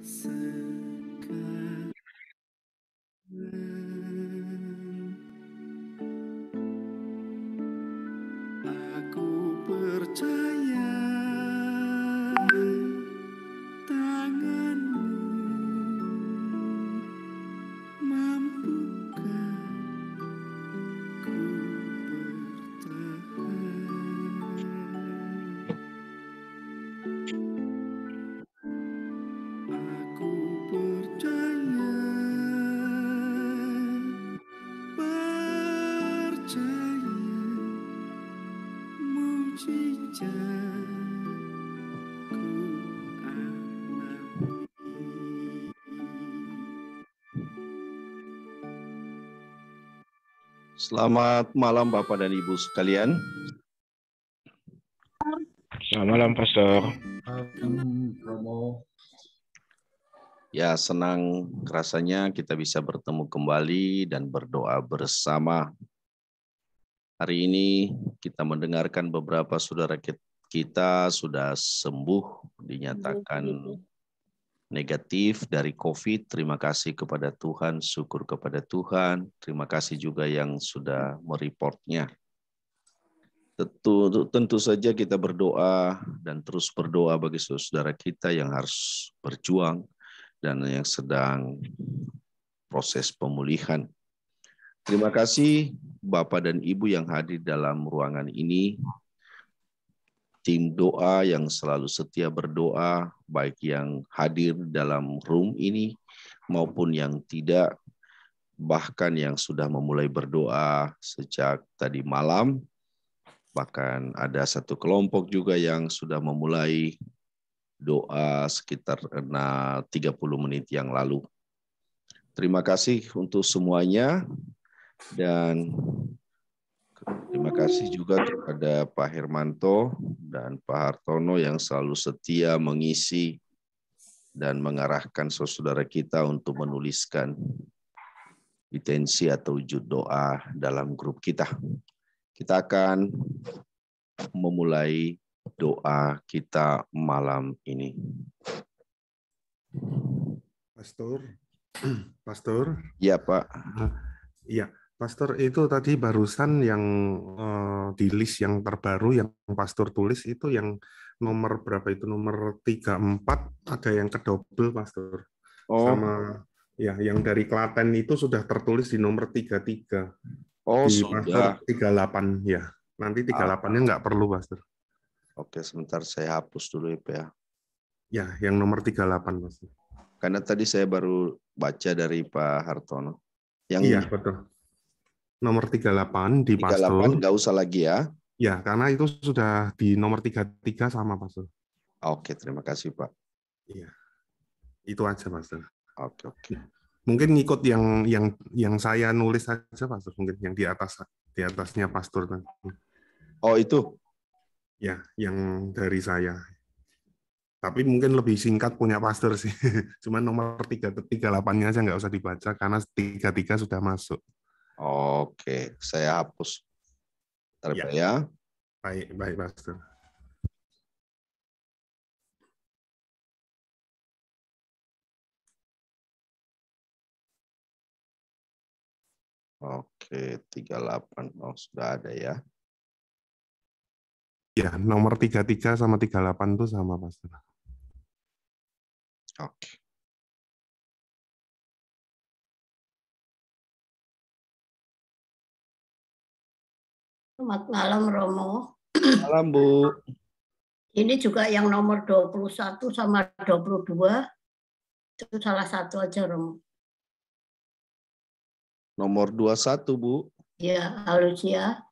Sekarang aku percaya tanganmu mampukah ku bertahan. Aku percaya, mujizat ku alami. Selamat malam Bapak dan Ibu sekalian. Selamat malam, Pastor. Ya, senang rasanya kita bisa bertemu kembali dan berdoa bersama. Hari ini kita mendengarkan beberapa saudara kita sudah sembuh, dinyatakan negatif dari COVID. Terima kasih kepada Tuhan, syukur kepada Tuhan. Terima kasih juga yang sudah mereportnya. Tentu saja kita berdoa dan terus berdoa bagi saudara kita yang harus berjuang dan yang sedang proses pemulihan. Terima kasih Bapak dan Ibu yang hadir dalam ruangan ini. Tim doa yang selalu setia berdoa, baik yang hadir dalam room ini maupun yang tidak, bahkan yang sudah memulai berdoa sejak tadi malam. Bahkan ada satu kelompok juga yang sudah memulai doa sekitar 30 menit yang lalu. Terima kasih untuk semuanya dan terima kasih juga kepada Pak Hermanto dan Pak Hartono yang selalu setia mengisi dan mengarahkan saudara kita untuk menuliskan intensi atau wujud doa dalam grup kita. Kita akan memulai doa kita malam ini. Pastor. Ya, Pak. Iya, Pastor, itu tadi barusan yang di list yang terbaru yang Pastor tulis itu yang nomor berapa itu? Nomor 34 ada yang kedouble, Pastor. Oh. Sama ya yang dari Klaten itu sudah tertulis di nomor 33. Oh, di sudah. Pastor 38 ya. Nanti 38-nya nggak perlu, Pastor. Oke, sebentar saya hapus dulu ya, Pak. Ya, yang nomor 38, Pastor. Karena tadi saya baru baca dari Pak Hartono. Iya, betul. Nomor 38 di 38 Pastor. nggak usah lagi ya? Ya, karena itu sudah di nomor 33 sama, Pastor. Oke, terima kasih, Pak. Iya. Itu aja, Pastor. Oke. Mungkin ngikut yang saya nulis aja, Pastor. Mungkin yang di atasnya Pastor tadi. Oh, itu? Ya, yang dari saya. Tapi mungkin lebih singkat punya Pastor sih. Cuman nomor 38-nya aja nggak usah dibaca karena 33 sudah masuk. Oke, saya hapus. Bentar, ya. Baik, Pastor. Oke, 38. Oh, sudah ada ya. Ya, nomor 33 sama 38 itu sama, Pastor. Oke. Selamat malam, Romo. Malam, Bu. Ini juga yang nomor 21 sama 22, itu salah satu aja, Romo. Nomor 21, Bu. Ya, Alucia.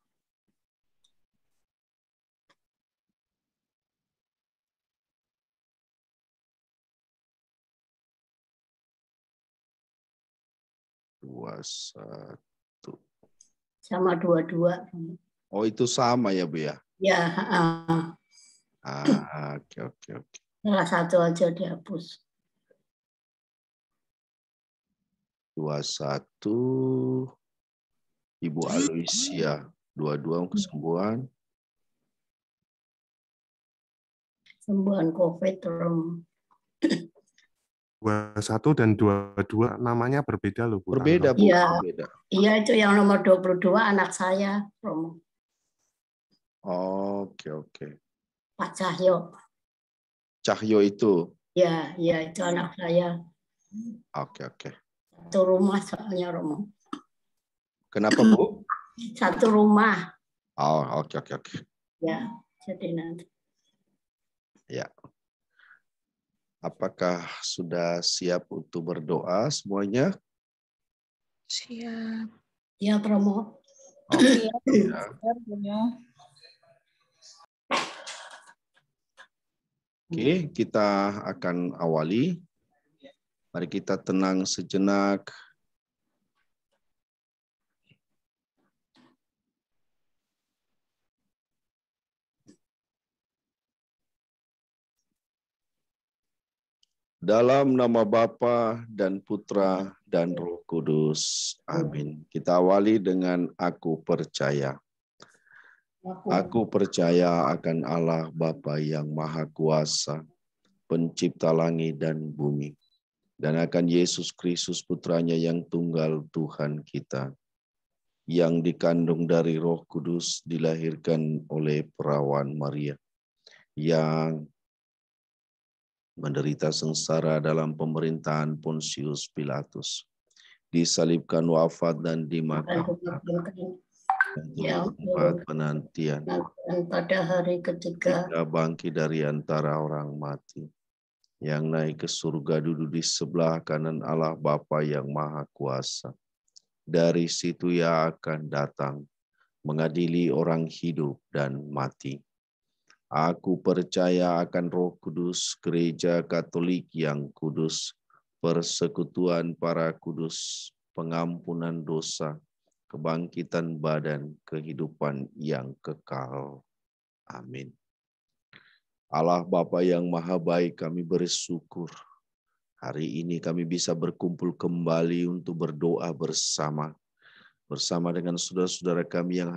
Sama 22. Oh, itu sama ya, Bu ya? Ya. Oke. Salah satu aja dihapus. 21 Ibu Aloysia, 22 kesembuhan. Sembuhan COVID, Romo. 21 dan 22 namanya berbeda loh, Bu. Berbeda, Tanggal. Bu. Iya. Berbeda. Iya, itu yang nomor 22 anak saya, Romo. Oke. Pak Cahyo. Cahyo itu. Ya, itu anak saya. Oke. Satu rumah soalnya, Romo. Kenapa, Bu? Satu rumah. Oh, oke. Ya, jadi nanti. Ya. Apakah sudah siap untuk berdoa semuanya? Siap. Ya, Romo. Oke. Oke, kita akan awali. Mari kita tenang sejenak. Dalam nama Bapa dan Putra dan Roh Kudus. Amin. Kita awali dengan aku percaya. Aku percaya akan Allah Bapa yang Maha Kuasa, Pencipta langit dan bumi, dan akan Yesus Kristus Putranya yang tunggal Tuhan kita, yang dikandung dari Roh Kudus, dilahirkan oleh perawan Maria, yang menderita sengsara dalam pemerintahan Pontius Pilatus, disalibkan, wafat, dan dimakamkan, tempat penantian, Dan pada hari ketiga bangkit dari antara orang mati, yang naik ke surga, duduk di sebelah kanan Allah Bapa yang Maha Kuasa. Dari situ Ia akan datang mengadili orang hidup dan mati. Aku percaya akan Roh Kudus, Gereja Katolik yang kudus, persekutuan para kudus, pengampunan dosa, kebangkitan badan, kehidupan yang kekal. Amin. Allah Bapa yang Maha Baik, kami bersyukur hari ini kami bisa berkumpul kembali untuk berdoa bersama dengan saudara-saudara kami yang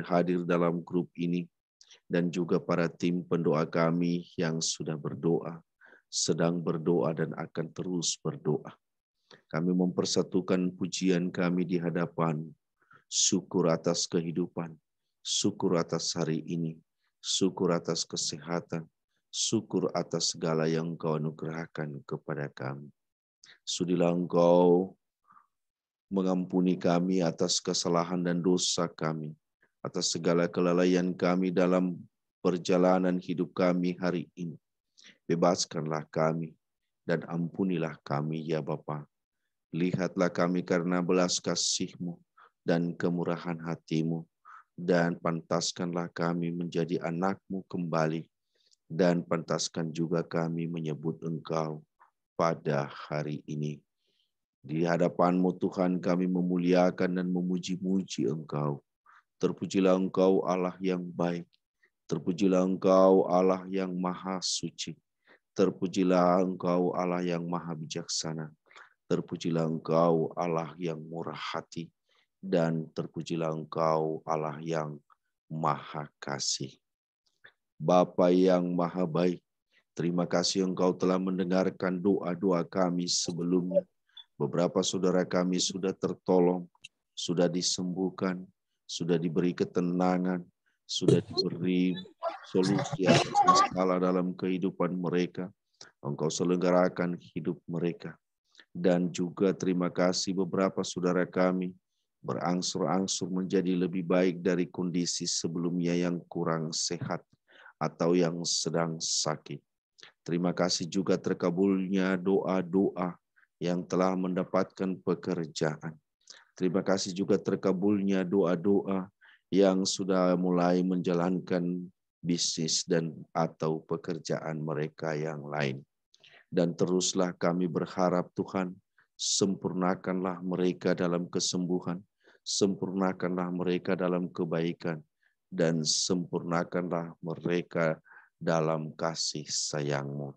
hadir dalam grup ini, dan juga para tim pendoa kami yang sudah berdoa, sedang berdoa, dan akan terus berdoa. Kami mempersatukan pujian kami di hadapan, syukur atas kehidupan, syukur atas hari ini, syukur atas kesehatan, syukur atas segala yang Engkau anugerahkan kepada kami. Sudilah Engkau mengampuni kami atas kesalahan dan dosa kami, atas segala kelalaian kami dalam perjalanan hidup kami hari ini. Bebaskanlah kami dan ampunilah kami, ya Bapa. Lihatlah kami karena belas kasih-Mu dan kemurahan hati-Mu, dan pantaskanlah kami menjadi anak-Mu kembali, dan pantaskan juga kami menyebut Engkau pada hari ini. Di hadapan-Mu Tuhan, kami memuliakan dan memuji-muji Engkau. Terpujilah Engkau Allah yang baik. Terpujilah Engkau Allah yang maha suci. Terpujilah Engkau Allah yang maha bijaksana. Terpujilah Engkau Allah yang murah hati. Dan terpujilah Engkau Allah yang maha kasih. Bapa yang maha baik, terima kasih Engkau telah mendengarkan doa-doa kami sebelumnya. Beberapa saudara kami sudah tertolong, sudah disembuhkan, sudah diberi ketenangan, sudah diberi solusi atas masalah dalam kehidupan mereka. Engkau selenggarakan hidup mereka. Dan juga terima kasih beberapa saudara kami berangsur-angsur menjadi lebih baik dari kondisi sebelumnya yang kurang sehat atau yang sedang sakit. Terima kasih juga terkabulnya doa-doa yang telah mendapatkan pekerjaan. Terima kasih juga terkabulnya doa-doa yang sudah mulai menjalankan bisnis dan atau pekerjaan mereka yang lain. Dan teruslah kami berharap Tuhan, sempurnakanlah mereka dalam kesembuhan, sempurnakanlah mereka dalam kebaikan, dan sempurnakanlah mereka dalam kasih sayang-Mu.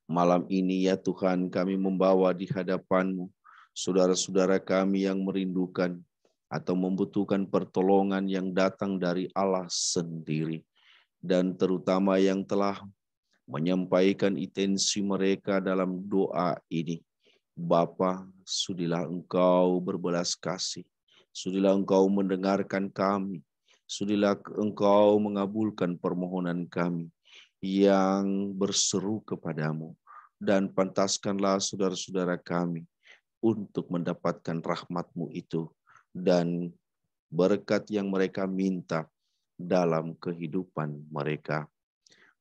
Malam ini ya Tuhan, kami membawa di hadapan-Mu saudara-saudara kami yang merindukan atau membutuhkan pertolongan yang datang dari Allah sendiri, dan terutama yang telah menyampaikan intensi mereka dalam doa ini. Bapa, sudilah Engkau berbelas kasih. Sudilah Engkau mendengarkan kami. Sudilah Engkau mengabulkan permohonan kami yang berseru kepadamu. Dan pantaskanlah saudara-saudara kami untuk mendapatkan rahmat-Mu itu dan berkat yang mereka minta dalam kehidupan mereka.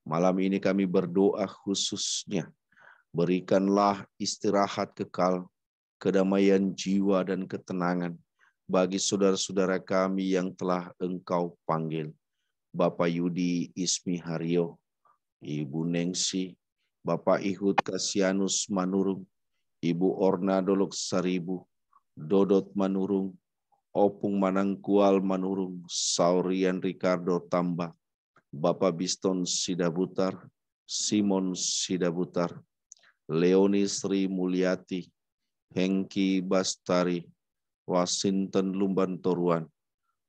Malam ini kami berdoa khususnya, berikanlah istirahat kekal, kedamaian jiwa dan ketenangan bagi saudara-saudara kami yang telah Engkau panggil. Bapak Yudi Ismi Haryo, Ibu Nengsi, Bapak Ihud Kasianus Manurung, Ibu Orna Dolok Saribu, Dodot Manurung, Opung Manangkual Manurung, Saurian Ricardo Tamba, Bapak Biston Sidabutar, Simon Sidabutar, Leoni Sri Mulyati, Hengki Bastari, Washington Lumban Toruan,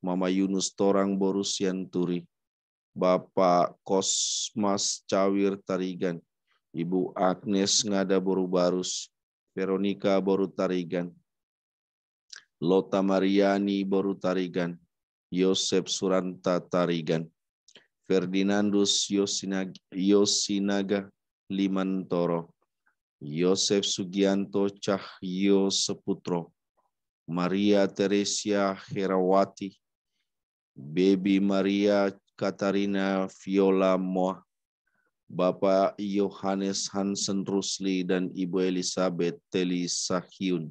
Mama Yunus Torang Borusian Turi, Bapak Kosmas Cawir Tarigan, Ibu Agnes Ngada Boru Barus, Veronica Boru Tarigan, Lota Mariani Boru Tarigan, Yosep Suranta Tarigan, Ferdinandus Yosinaga Limantoro, Yosef Sugianto Cahyo Seputro, Maria Teresia Herawati, Baby Maria Katarina Viola Moa, Bapak Yohanes Hansen Rusli dan Ibu Elizabeth Teli Sahyun,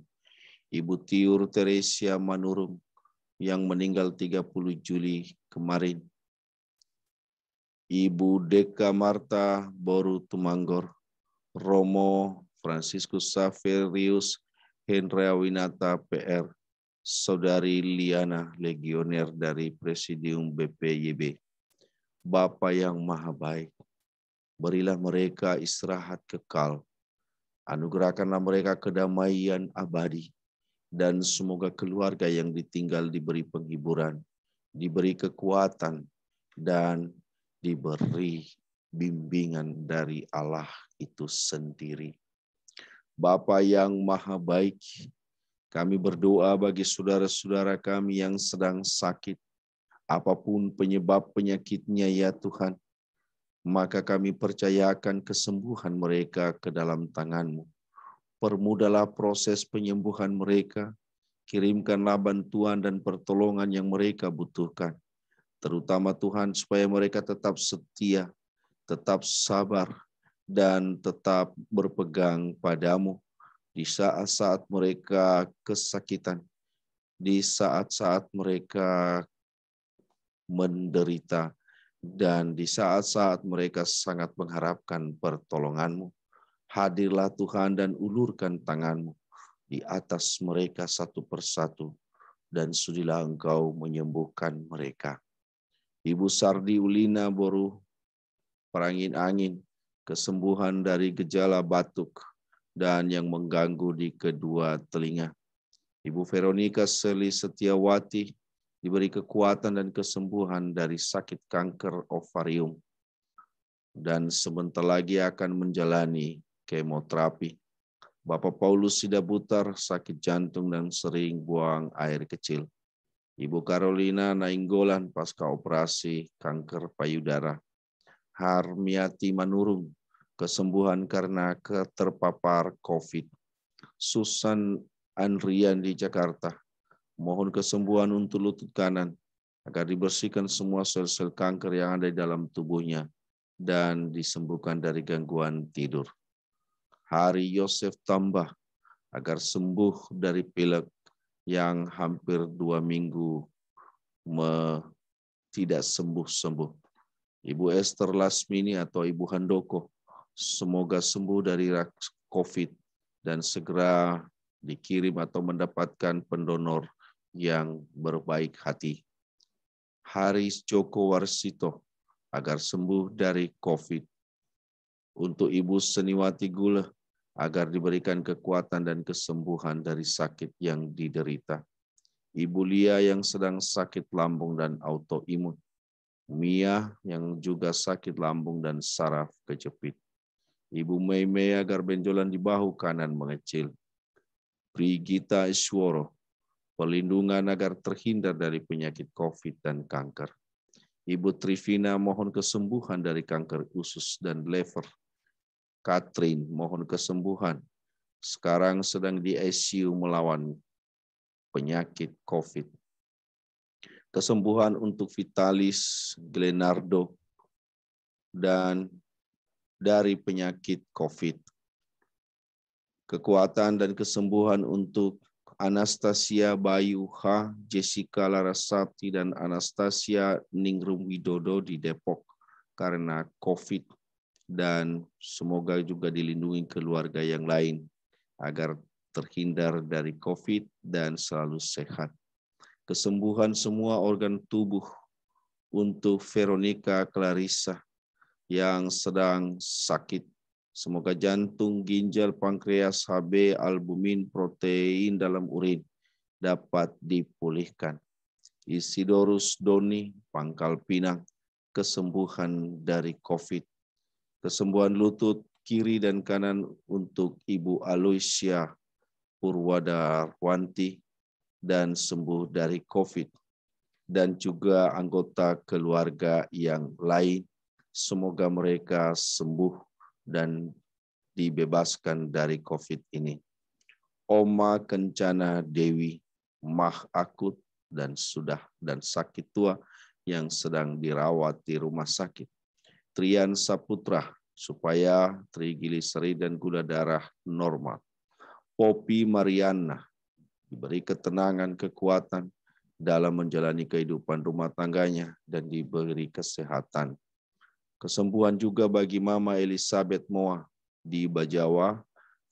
Ibu Tiur Teresia Manurung yang meninggal 30 Juli kemarin, Ibu Deka Marta Boru Tumanggor, Romo Franciscus Saverius Hendrawinata PR, Saudari Liana Legioner dari Presidium BPYB. Bapa yang Maha Baik, berilah mereka istirahat kekal, anugerahkanlah mereka kedamaian abadi, dan semoga keluarga yang ditinggal diberi penghiburan, diberi kekuatan, dan diberi bimbingan dari Allah itu sendiri. Bapa yang Maha Baik, kami berdoa bagi saudara-saudara kami yang sedang sakit, apapun penyebab penyakitnya ya Tuhan, maka kami percayakan kesembuhan mereka ke dalam tangan-Mu. Permudahlah proses penyembuhan mereka, kirimkanlah bantuan dan pertolongan yang mereka butuhkan. Terutama Tuhan, supaya mereka tetap setia, tetap sabar, dan tetap berpegang padamu di saat-saat mereka kesakitan, di saat-saat mereka menderita, dan di saat-saat mereka sangat mengharapkan pertolongan-Mu. Hadirlah Tuhan dan ulurkan tangan-Mu di atas mereka satu persatu, dan sudilah Engkau menyembuhkan mereka. Ibu Sardi Ulina Boru Perangin-angin, kesembuhan dari gejala batuk dan yang mengganggu di kedua telinga. Ibu Veronica Seli Setiawati diberi kekuatan dan kesembuhan dari sakit kanker ovarium dan sebentar lagi akan menjalani kemoterapi. Bapak Paulus Sidabutar sakit jantung dan sering buang air kecil. Ibu Carolina Nainggolan pasca operasi kanker payudara. Harmiati Manurung, kesembuhan karena terpapar COVID. Susan Andrian di Jakarta, mohon kesembuhan untuk lutut kanan, agar dibersihkan semua sel-sel kanker yang ada di dalam tubuhnya dan disembuhkan dari gangguan tidur. Hari Yosef Tambah, agar sembuh dari pilek yang hampir 2 minggu tidak sembuh-sembuh. Ibu Esther Lasmini atau Ibu Handoko, semoga sembuh dari COVID dan segera dikirim atau mendapatkan pendonor yang berbaik hati. Haris Joko Warsito, agar sembuh dari COVID. Untuk Ibu Seniwati Gula, agar diberikan kekuatan dan kesembuhan dari sakit yang diderita. Ibu Lia yang sedang sakit lambung dan autoimun. Mia yang juga sakit lambung dan saraf kejepit. Ibu Mei agar benjolan di bahu kanan mengecil. Brigita Isworo, perlindungan agar terhindar dari penyakit COVID dan kanker. Ibu Trivina mohon kesembuhan dari kanker usus dan lever. Catherine mohon kesembuhan. Sekarang sedang di ICU melawan penyakit COVID. Kesembuhan untuk Vitalis, Glenardo, dan dari penyakit COVID. Kekuatan dan kesembuhan untuk Anastasia Bayu H, Jessica Larasati, dan Anastasia Ningrum Widodo di Depok karena COVID. Dan semoga juga dilindungi keluarga yang lain agar terhindar dari COVID dan selalu sehat. Kesembuhan semua organ tubuh untuk Veronica Clarissa yang sedang sakit. Semoga jantung, ginjal, pankreas, HB, albumin, protein dalam urin dapat dipulihkan. Isidorus Doni, Pangkal Pinang, kesembuhan dari COVID. Kesembuhan lutut kiri dan kanan untuk Ibu Aloysia Purwadarwanti dan sembuh dari COVID. Dan juga anggota keluarga yang lain, semoga mereka sembuh dan dibebaskan dari COVID ini. Oma Kencana Dewi, mah akut dan sakit tua yang sedang dirawat di rumah sakit. Trian Saputra, supaya trigliserid dan gula darah normal. Poppy Mariana, diberi ketenangan, kekuatan dalam menjalani kehidupan rumah tangganya dan diberi kesehatan. Kesembuhan juga bagi Mama Elizabeth Moa di Bajawa,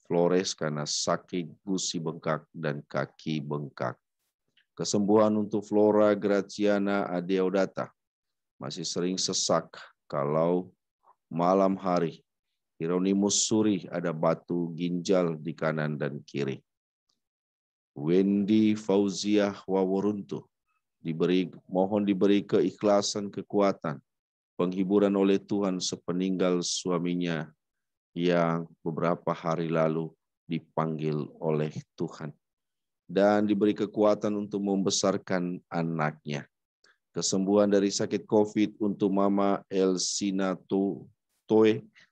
Flores karena sakit gusi bengkak dan kaki bengkak. Kesembuhan untuk Flora Graciana Adeodata, masih sering sesak kalau malam hari. Hieronymus Suri ada batu ginjal di kanan dan kiri. Wendy Fauziah Waworuntu, mohon diberi keikhlasan, kekuatan, penghiburan oleh Tuhan sepeninggal suaminya yang beberapa hari lalu dipanggil oleh Tuhan. Dan diberi kekuatan untuk membesarkan anaknya. Kesembuhan dari sakit COVID untuk Mama Elsina Toe,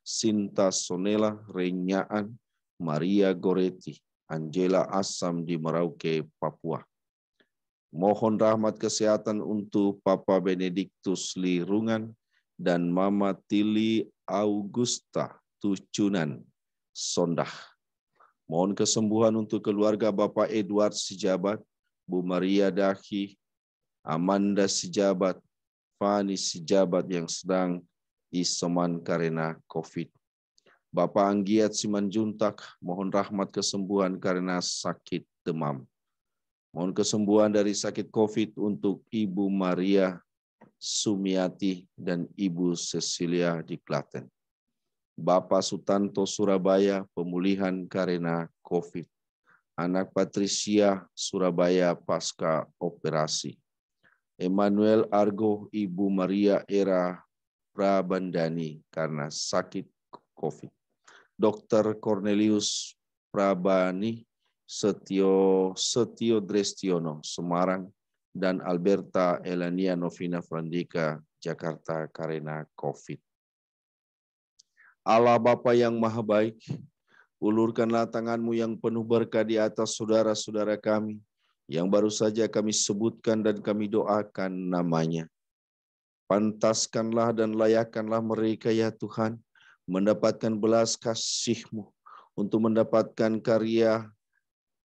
Sinta Sonela, Renyaan, Maria Goretti, Angela Asam di Merauke, Papua. Mohon rahmat kesehatan untuk Papa Benediktus Lirungan dan Mama Tili Augusta Tucunan, Sondah. Mohon kesembuhan untuk keluarga Bapak Edward Sijabat, Bu Maria Dahi, Amanda Sijabat, Fani Sijabat yang sedang isoman karena COVID. Bapak Anggiat Simanjuntak, mohon rahmat kesembuhan karena sakit demam. Mohon kesembuhan dari sakit COVID untuk Ibu Maria Sumiati dan Ibu Cecilia di Klaten. Bapak Sutanto Surabaya, pemulihan karena COVID. Anak Patricia Surabaya pasca operasi. Emmanuel Argo, Ibu Maria Era Prabandani karena sakit COVID. Dr. Cornelius Prabani Setio Drestiono, Semarang, dan Alberta Elania Novina Frandika, Jakarta karena COVID. Allah Bapa yang Maha Baik, ulurkanlah tangan-Mu yang penuh berkah di atas saudara-saudara kami, yang baru saja kami sebutkan dan kami doakan namanya. Pantaskanlah dan layakkanlah mereka ya Tuhan, mendapatkan belas kasih-Mu untuk mendapatkan karya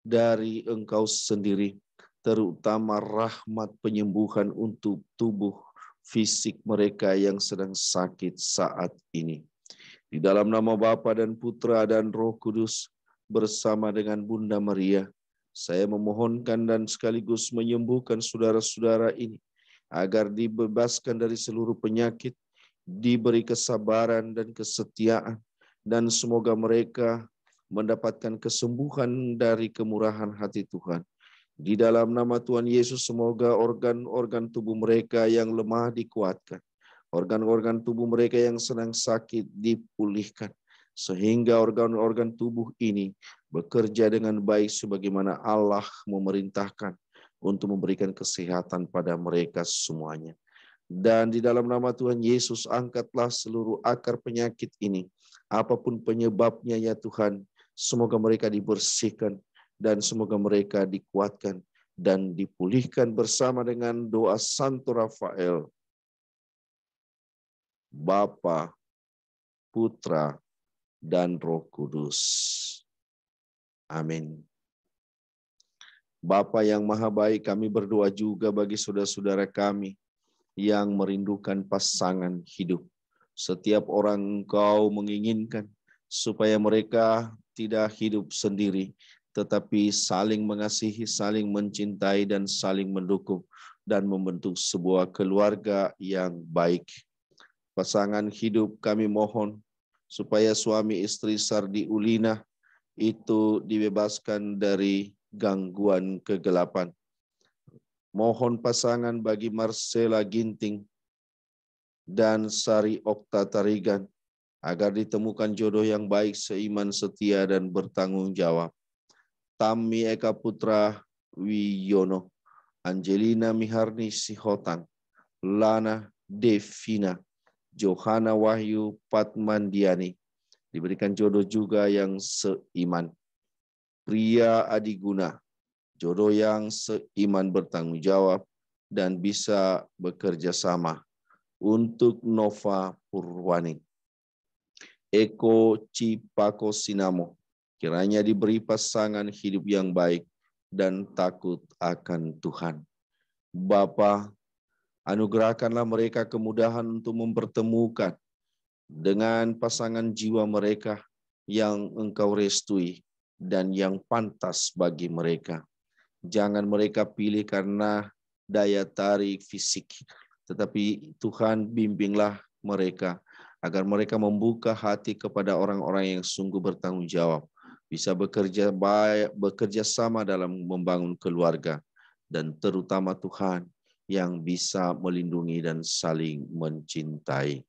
dari Engkau sendiri, terutama rahmat penyembuhan untuk tubuh fisik mereka yang sedang sakit saat ini. Di dalam nama Bapa dan Putra dan Roh Kudus, bersama dengan Bunda Maria, saya memohonkan dan sekaligus menyembuhkan saudara-saudara ini, agar dibebaskan dari seluruh penyakit, diberi kesabaran dan kesetiaan, dan semoga mereka mendapatkan kesembuhan dari kemurahan hati Tuhan. Di dalam nama Tuhan Yesus, semoga organ-organ tubuh mereka yang lemah dikuatkan, Organ-organ tubuh mereka yang sedang sakit dipulihkan, sehingga organ-organ tubuh ini bekerja dengan baik sebagaimana Allah memerintahkan untuk memberikan kesehatan pada mereka semuanya. Dan di dalam nama Tuhan Yesus, angkatlah seluruh akar penyakit ini, apapun penyebabnya ya Tuhan, semoga mereka dibersihkan dan semoga mereka dikuatkan dan dipulihkan bersama dengan doa Santo Rafael, Bapa, Putra, dan Roh Kudus. Amin. Bapa yang Maha Baik, kami berdoa juga bagi saudara-saudara kami yang merindukan pasangan hidup. Setiap orang Engkau menginginkan supaya mereka tidak hidup sendiri, tetapi saling mengasihi, saling mencintai, dan saling mendukung, dan membentuk sebuah keluarga yang baik. Pasangan hidup kami mohon supaya suami istri Sardi Ulina itu dibebaskan dari gangguan kegelapan. Mohon pasangan bagi Marcela Ginting dan Sari Okta Tarigan agar ditemukan jodoh yang baik, seiman, setia, dan bertanggung jawab. Tami Eka Putra Wiyono, Angelina Miharni Sihotan, Lana Devina, Johana Wahyu Patmandiani, diberikan jodoh juga yang seiman. Pria Adiguna, jodoh yang seiman, bertanggung jawab, dan bisa bekerja sama. Untuk Nova Purwani, Eko Cipako Sinamo, kiranya diberi pasangan hidup yang baik dan takut akan Tuhan. Bapa, anugerahkanlah mereka kemudahan untuk mempertemukan dengan pasangan jiwa mereka yang Engkau restui dan yang pantas bagi mereka. Jangan mereka pilih karena daya tarik fisik, tetapi Tuhan bimbinglah mereka agar mereka membuka hati kepada orang-orang yang sungguh bertanggung jawab, bisa bekerja baik, bekerja sama dalam membangun keluarga, dan terutama Tuhan yang bisa melindungi dan saling mencintai.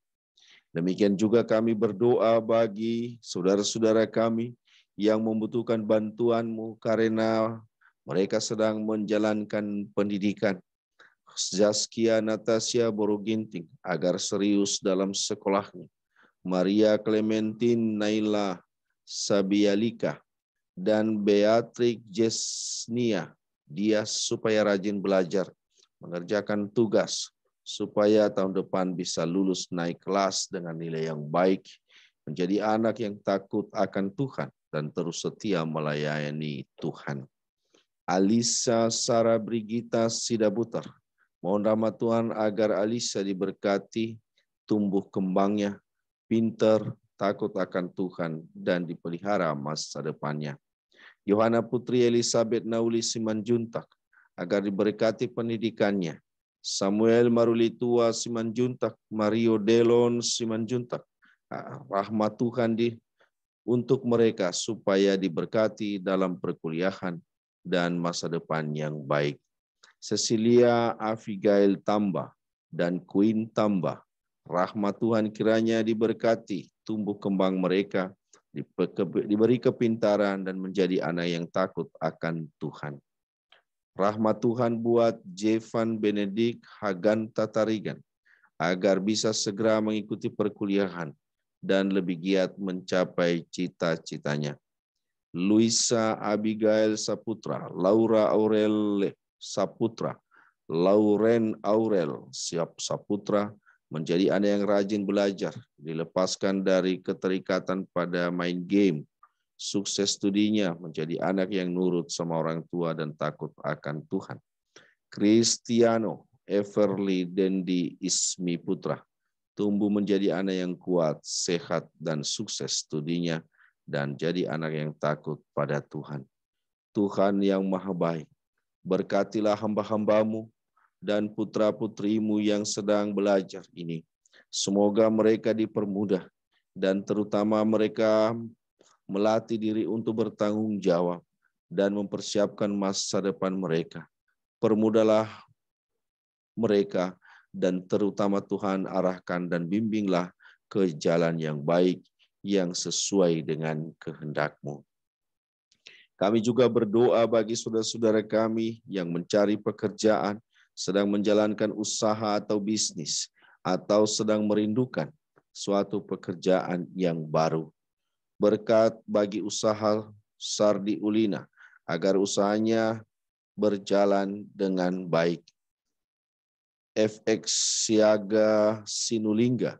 Demikian juga kami berdoa bagi saudara-saudara kami yang membutuhkan bantuan-Mu karena mereka sedang menjalankan pendidikan. Zaskia Natasha Boroginting agar serius dalam sekolahnya. Maria Clementine Naila Sabialika dan Beatrix Jesnia, dia supaya rajin belajar, mengerjakan tugas, supaya tahun depan bisa lulus naik kelas dengan nilai yang baik, menjadi anak yang takut akan Tuhan, dan terus setia melayani Tuhan. Alisa Sarah Brigita Sidabutar, mohon rahmat Tuhan agar Alisa diberkati, tumbuh kembangnya, pintar, takut akan Tuhan, dan dipelihara masa depannya. Yohana Putri Elizabeth Nauli Simanjuntak, agar diberkati pendidikannya. Samuel Marulitua Simanjuntak, Mario Delon Simanjuntak, rahmat Tuhan untuk mereka supaya diberkati dalam perkuliahan dan masa depan yang baik. Cecilia Abigail Tamba dan Queen Tamba, rahmat Tuhan kiranya diberkati, tumbuh kembang mereka, diberi kepintaran dan menjadi anak yang takut akan Tuhan. Rahmat Tuhan buat Jevan Benedik Hagan Tatarigan, agar bisa segera mengikuti perkuliahan dan lebih giat mencapai cita-citanya. Luisa Abigail Saputra, Laura Aurel Saputra, Lauren Aurel Siap Saputra, menjadi anak yang rajin belajar, dilepaskan dari keterikatan pada main game, sukses studinya, menjadi anak yang nurut sama orang tua dan takut akan Tuhan. Cristiano Everly Dendi Ismi Putra, tumbuh menjadi anak yang kuat, sehat, dan sukses studinya, dan jadi anak yang takut pada Tuhan. Tuhan yang Maha Baik, berkatilah hamba-hambamu dan putra-putrimu yang sedang belajar ini. Semoga mereka dipermudah dan terutama mereka melatih diri untuk bertanggung jawab dan mempersiapkan masa depan mereka. Permudahlah mereka dan terutama Tuhan arahkan dan bimbinglah ke jalan yang baik yang sesuai dengan kehendak-Mu. Kami juga berdoa bagi saudara-saudara kami yang mencari pekerjaan, sedang menjalankan usaha atau bisnis, atau sedang merindukan suatu pekerjaan yang baru. Berkat bagi usaha Sardi Ulina, agar usahanya berjalan dengan baik. FX Siaga Sinulingga,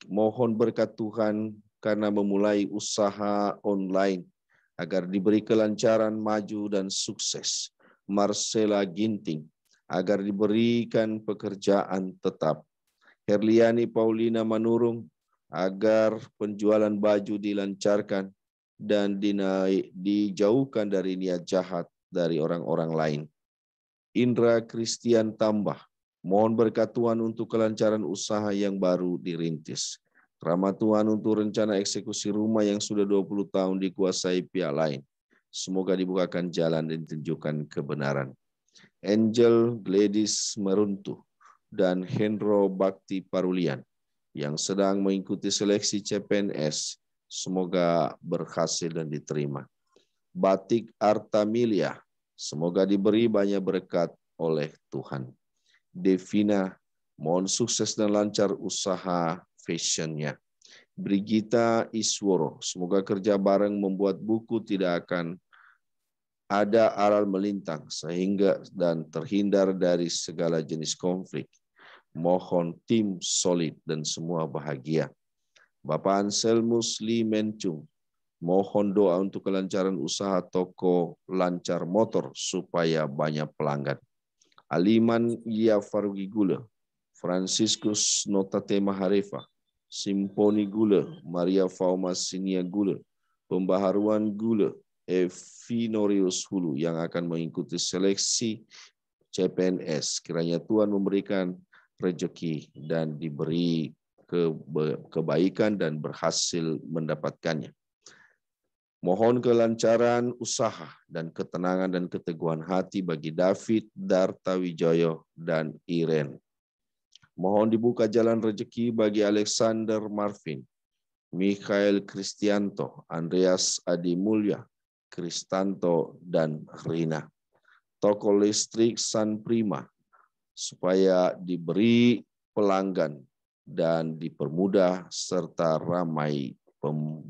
mohon berkat Tuhan karena memulai usaha online, agar diberi kelancaran, maju, dan sukses. Marcela Ginting, agar diberikan pekerjaan tetap. Herliani Paulina Manurung, agar penjualan baju dilancarkan dan dijauhkan dari niat jahat dari orang-orang lain. Indra Christian Tambah, mohon berkat Tuhan untuk kelancaran usaha yang baru dirintis. Rahmat Tuhan untuk rencana eksekusi rumah yang sudah 20 tahun dikuasai pihak lain. Semoga dibukakan jalan dan ditunjukkan kebenaran. Angel Gladys Meruntuh dan Hendro Bakti Parulian yang sedang mengikuti seleksi CPNS, semoga berhasil dan diterima. Batik Artamilia, semoga diberi banyak berkat oleh Tuhan. Devina, mohon sukses dan lancar usaha fashionnya. Brigita Isworo, semoga kerja bareng membuat buku tidak akan ada aral melintang sehingga dan terhindar dari segala jenis konflik. Mohon tim solid dan semua bahagia. Bapak Anselmus Lee Mencung, mohon doa untuk kelancaran usaha toko lancar motor supaya banyak pelanggan. Aliman Ia Farugi Gula, Franciscus Notatema Harefa, Simponi Gula, Maria Fauma Sinia Gula, Pembaharuan Gula, Evinorius Hulu yang akan mengikuti seleksi CPNS. Kiranya Tuhan memberikan rezeki dan diberi kebaikan dan berhasil mendapatkannya. Mohon kelancaran usaha dan ketenangan dan keteguhan hati bagi David, Darta Wijoyo, dan Iren. Mohon dibuka jalan rezeki bagi Alexander Marvin, Mikhail Kristianto, Andreas Adi Mulya, Kristanto, dan Rina. Toko listrik San Prima, supaya diberi pelanggan dan dipermudah serta ramai pembelinya.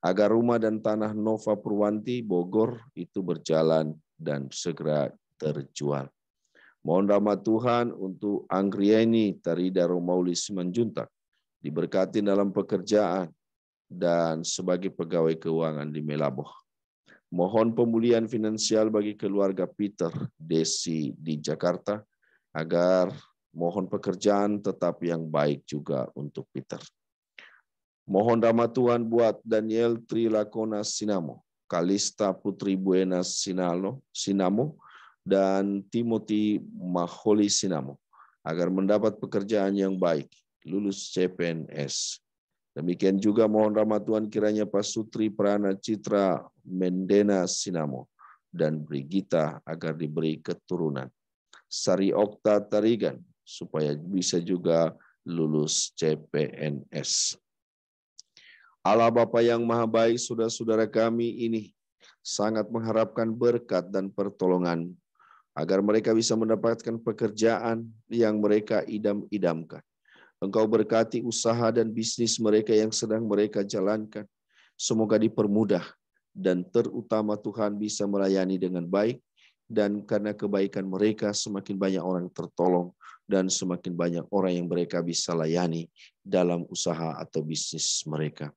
Agar rumah dan tanah Nova Purwanti Bogor itu berjalan dan segera terjual. Mohon rahmat Tuhan untuk Anggrieni Tarida Romauli Simanjuntak, diberkati dalam pekerjaan dan sebagai pegawai keuangan di Melaboh. Mohon pemulihan finansial bagi keluarga Peter Desi di Jakarta, agar mohon pekerjaan tetap yang baik juga untuk Peter. Mohon rahmat Tuhan buat Daniel Trilakona Sinamo, Kalista Putri Buena Sinamo, dan Timothy Maholi Sinamo, agar mendapat pekerjaan yang baik, lulus CPNS. Demikian juga mohon rahmat Tuhan kiranya Pasutri Prana Citra Mendena Sinamo dan Brigita agar diberi keturunan. Sari Okta Tarigan supaya bisa juga lulus CPNS. Allah Bapa yang Maha Baik, saudara-saudara kami ini sangat mengharapkan berkat dan pertolongan agar mereka bisa mendapatkan pekerjaan yang mereka idam-idamkan. Engkau berkati usaha dan bisnis mereka yang sedang mereka jalankan. Semoga dipermudah dan terutama Tuhan bisa melayani dengan baik, dan karena kebaikan mereka semakin banyak orang tertolong dan semakin banyak orang yang mereka bisa layani dalam usaha atau bisnis mereka.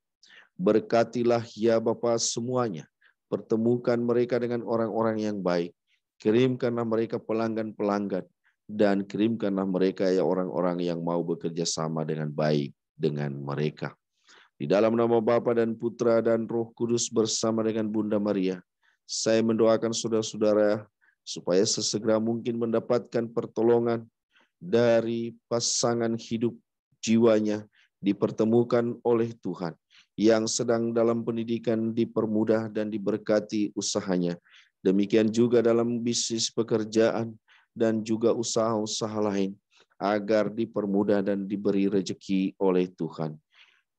Berkatilah ya Bapa semuanya, pertemukan mereka dengan orang-orang yang baik, kirimkanlah mereka pelanggan-pelanggan, dan kirimkanlah mereka ya orang-orang yang mau bekerja sama dengan baik dengan mereka. Di dalam nama Bapa dan Putra dan Roh Kudus bersama dengan Bunda Maria, saya mendoakan saudara-saudara supaya sesegera mungkin mendapatkan pertolongan dari pasangan hidup jiwanya, dipertemukan oleh Tuhan. Yang sedang dalam pendidikan dipermudah dan diberkati usahanya. Demikian juga dalam bisnis pekerjaan, dan juga usaha-usaha lain, agar dipermudah dan diberi rezeki oleh Tuhan.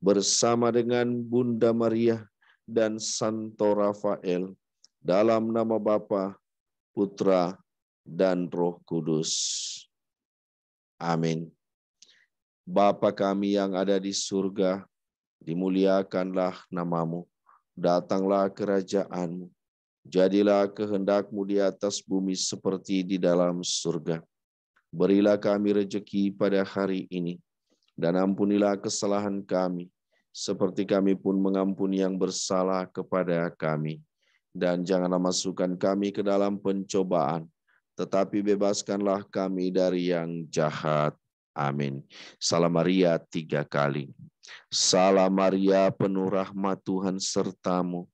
Bersama dengan Bunda Maria dan Santo Rafael, dalam nama Bapa, Putra, dan Roh Kudus. Amin. Bapa kami yang ada di surga, dimuliakanlah namamu, datanglah kerajaan-Mu, jadilah kehendak-Mu di atas bumi seperti di dalam surga. Berilah kami rezeki pada hari ini, dan ampunilah kesalahan kami, seperti kami pun mengampuni yang bersalah kepada kami. Dan janganlah masukkan kami ke dalam pencobaan, tetapi bebaskanlah kami dari yang jahat. Amin. Salam Maria 3 kali. Salam Maria, penuh rahmat Tuhan sertamu.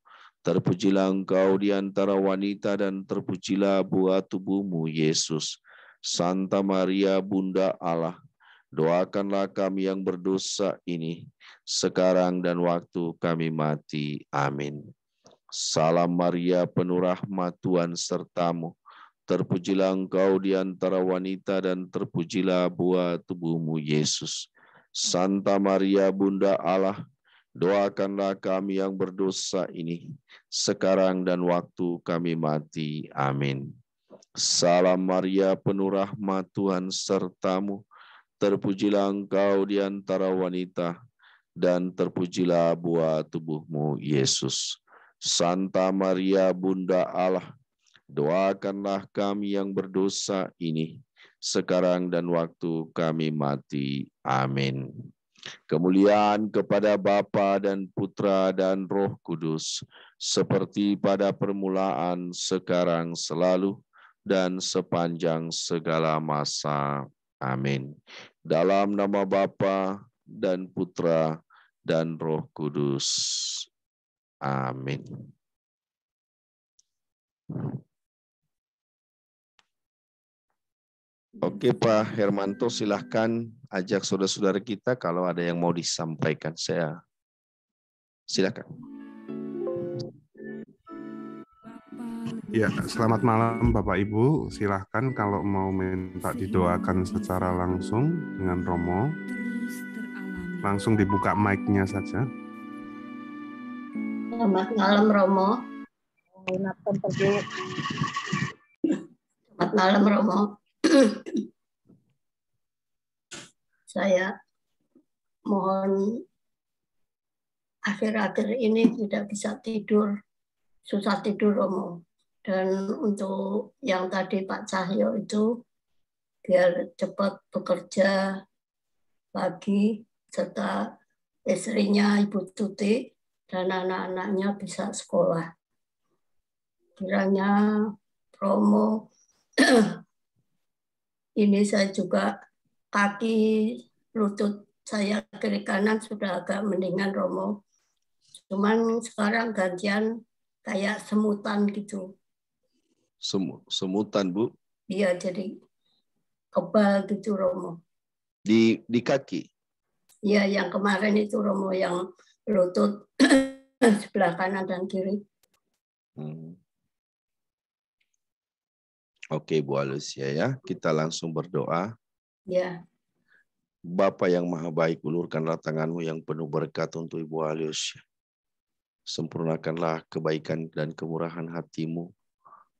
Terpujilah engkau di antara wanita dan terpujilah buah tubuhmu, Yesus. Santa Maria, Bunda Allah, doakanlah kami yang berdosa ini, sekarang dan waktu kami mati. Amin. Salam Maria, penuh rahmat Tuhan sertamu. Terpujilah engkau di antara wanita dan terpujilah buah tubuhmu, Yesus. Santa Maria, Bunda Allah, doakanlah kami yang berdosa ini, sekarang dan waktu kami mati. Amin. Salam Maria, penuh rahmat Tuhan sertamu. Terpujilah engkau di antara wanita, dan terpujilah buah tubuhmu, Yesus. Santa Maria, Bunda Allah, doakanlah kami yang berdosa ini, sekarang dan waktu kami mati. Amin. Kemuliaan kepada Bapa dan Putra dan Roh Kudus, seperti pada permulaan, sekarang, selalu, dan sepanjang segala masa. Amin. Dalam nama Bapa dan Putra dan Roh Kudus. Amin. Oke Pak Hermanto, silahkan ajak saudara-saudara kita kalau ada yang mau disampaikan. Silakan. Ya, selamat malam Bapak Ibu. Silahkan kalau mau minta didoakan secara langsung dengan Romo, langsung dibuka mic-nya saja. Selamat malam Romo. Selamat malam Romo. Saya mohon akhir-akhir ini tidak bisa tidur, susah tidur Romo. Dan untuk yang tadi Pak Cahyo itu, biar cepat bekerja lagi, serta istrinya Ibu Tuti dan anak-anaknya bisa sekolah. Kiranya Romo, ini saya juga kaki lutut saya kiri kanan sudah agak mendingan Romo. Cuman sekarang gantian kayak semutan gitu. Semutan, Bu? Iya, jadi kebal gitu Romo. Di kaki? Iya, yang kemarin itu Romo, yang lutut sebelah kanan dan kiri. Oke, Bu Alusia ya. Kita langsung berdoa. Ya. Bapa yang maha baik, ulurkanlah tanganmu yang penuh berkat untuk Ibu Alusia. Sempurnakanlah kebaikan dan kemurahan hatimu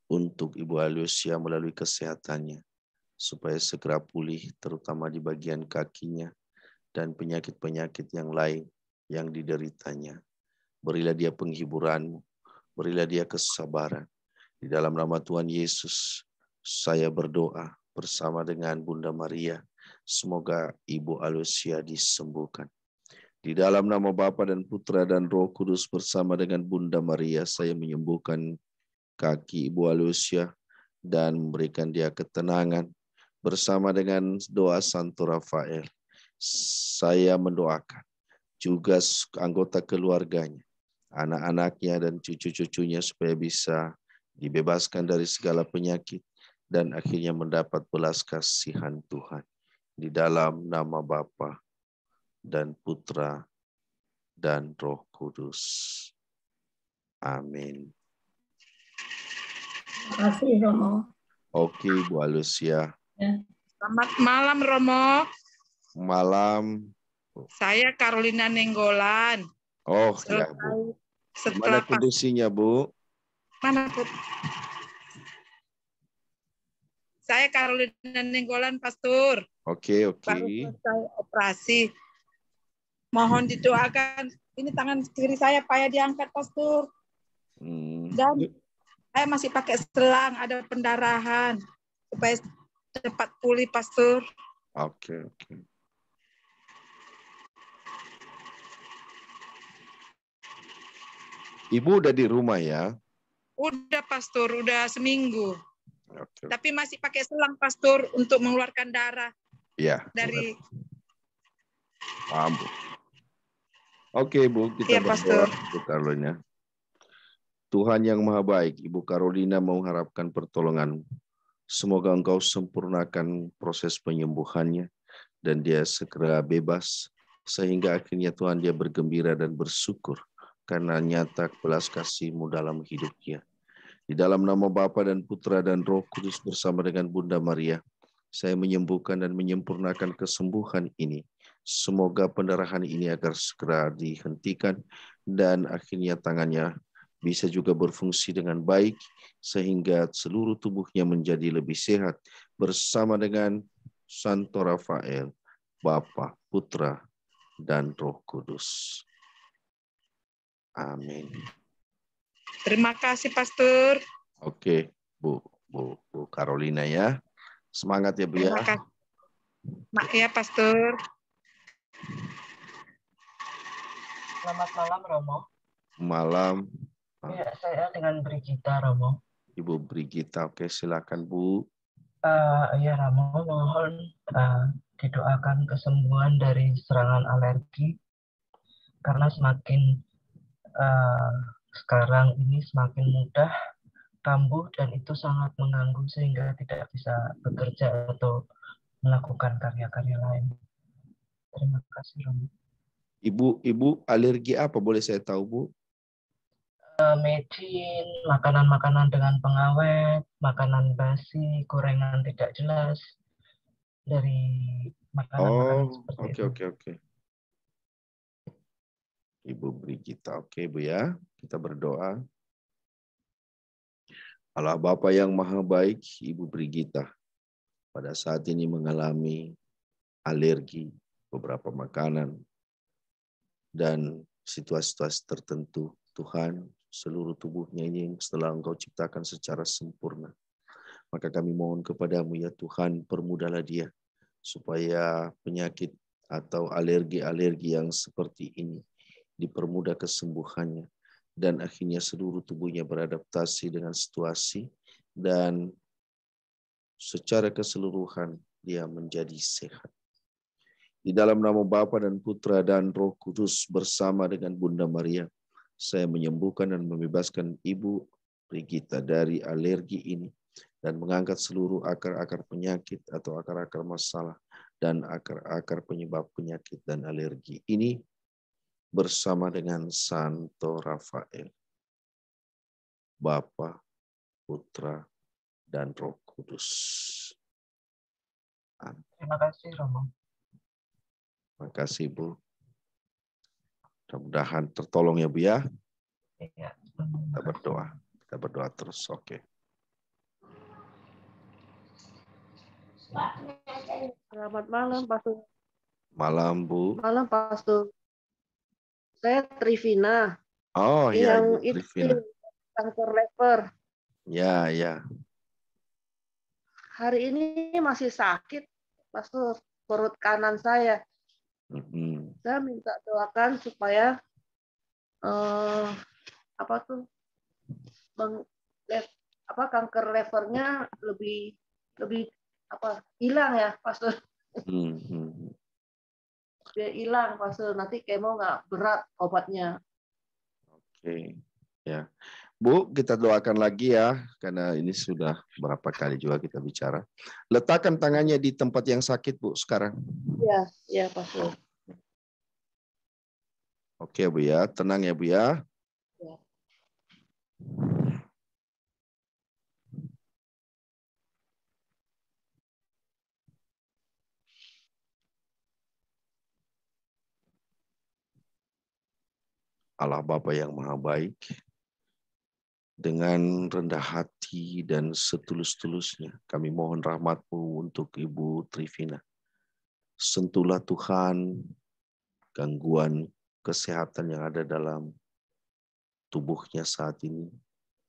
untuk Ibu Alusia melalui kesehatannya, supaya segera pulih, terutama di bagian kakinya dan penyakit-penyakit yang lain yang dideritanya. Berilah dia penghiburan-Mu, berilah dia kesabaran. Di dalam nama Tuhan Yesus, saya berdoa bersama dengan Bunda Maria, semoga Ibu Alusia disembuhkan. Di dalam nama Bapa dan Putra dan Roh Kudus bersama dengan Bunda Maria, saya menyembuhkan kaki Ibu Alusia dan memberikan dia ketenangan. Bersama dengan doa Santo Rafael, saya mendoakan juga anggota keluarganya, anak-anaknya dan cucu-cucunya supaya bisa dibebaskan dari segala penyakit dan akhirnya mendapat belas kasihan Tuhan. Di dalam nama Bapa dan Putra dan Roh Kudus. Amin. Terima kasih Romo. Oke, Bu Alusia. Selamat malam, Romo. Malam. Saya Carolina Nenggolan. Oh, ya, Bu. Gimana Setelah kondisinya, Bu? Mana, Put? Saya Carolina Nenggolan, Pastor. Oke. Baru selesai operasi. Mohon didoakan. Ini tangan kiri saya payah diangkat, Pastor. Dan saya masih pakai selang, ada pendarahan. Supaya cepat pulih, Pastor. Oke. Ibu udah di rumah ya? Udah, Pastor. Udah seminggu. Oke. Tapi masih pakai selang, Pastor, untuk mengeluarkan darah. Iya. Dari... Paham, Bu. Oke, Bu. Kita berdoa, Bu Carolina. Tuhan yang Maha Baik, Ibu Carolina mengharapkan pertolongan. Semoga Engkau sempurnakan proses penyembuhannya dan dia segera bebas sehingga akhirnya Tuhan dia bergembira dan bersyukur karena nyata belas kasih-Mu dalam hidup dia. Di dalam nama Bapa dan Putra dan Roh Kudus bersama dengan Bunda Maria, saya menyembuhkan dan menyempurnakan kesembuhan ini. Semoga pendarahan ini agar segera dihentikan dan akhirnya tangannya bisa juga berfungsi dengan baik sehingga seluruh tubuhnya menjadi lebih sehat bersama dengan Santo Rafael, Bapa, Putra, dan Roh Kudus. Amin. Terima kasih, Pastor. Oke, Bu Carolina ya. Semangat ya, Bu ya. Terima kasih. Ya, Pastor. Selamat malam, Romo. Malam. Ya, saya dengan Brigita, Romo. Ibu Brigita, oke, silakan, Bu. Ya, Romo, mohon didoakan kesembuhan dari serangan alergi karena semakin sekarang ini semakin mudah kambuh dan itu sangat mengganggu sehingga tidak bisa bekerja atau melakukan karya-karya lain. Terima kasih, Romo. Ibu alergi apa boleh saya tahu, Bu? Medin, makanan-makanan dengan pengawet, makanan basi, gorengan tidak jelas, dari makanan-makanan seperti itu. Oke. Ibu Brigita, oke, Bu ya. Kita berdoa. Allah Bapa yang Maha Baik, Ibu Brigita, pada saat ini mengalami alergi beberapa makanan dan situasi-situasi tertentu. Tuhan, seluruh tubuhnya ini setelah Engkau ciptakan secara sempurna. Maka kami mohon kepadamu ya Tuhan, permudahlah dia supaya penyakit atau alergi-alergi yang seperti ini dipermudah kesembuhannya dan akhirnya seluruh tubuhnya beradaptasi dengan situasi dan secara keseluruhan dia menjadi sehat. Di dalam nama Bapa dan Putra dan Roh Kudus bersama dengan Bunda Maria, saya menyembuhkan dan membebaskan Ibu Brigita dari alergi ini dan mengangkat seluruh akar-akar penyakit atau akar-akar masalah dan akar-akar penyebab penyakit dan alergi ini bersama dengan Santo Rafael, Bapa, Putra, dan Roh Kudus. Amin. Terima kasih, Romo. Terima kasih, Bu. Mudah-mudahan tertolong ya, Bu ya. Iya. Kita berdoa terus. Oke. Selamat malam, Pastor. Malam, Bu. Malam, Pastor. Saya Trivina. Oh, ya, yang Bu Trivina. Kanker lever. Ya. Hari ini masih sakit, Pastor, perut kanan saya. Saya minta doakan supaya kanker levernya lebih hilang ya, Pastor. Dia hilang, Pastor. Nanti kemo nggak berat obatnya. Oke, ya. Bu, kita doakan lagi ya, karena ini sudah berapa kali juga kita bicara. Letakkan tangannya di tempat yang sakit, Bu, sekarang. Iya, Pastor. Oke, Bu ya. Tenang ya, Bu ya. Allah Bapa yang Maha Baik, dengan rendah hati dan setulus-tulusnya kami mohon rahmat-Mu untuk Ibu Trivina. Sentuhlah Tuhan gangguan kesehatan yang ada dalam tubuhnya saat ini,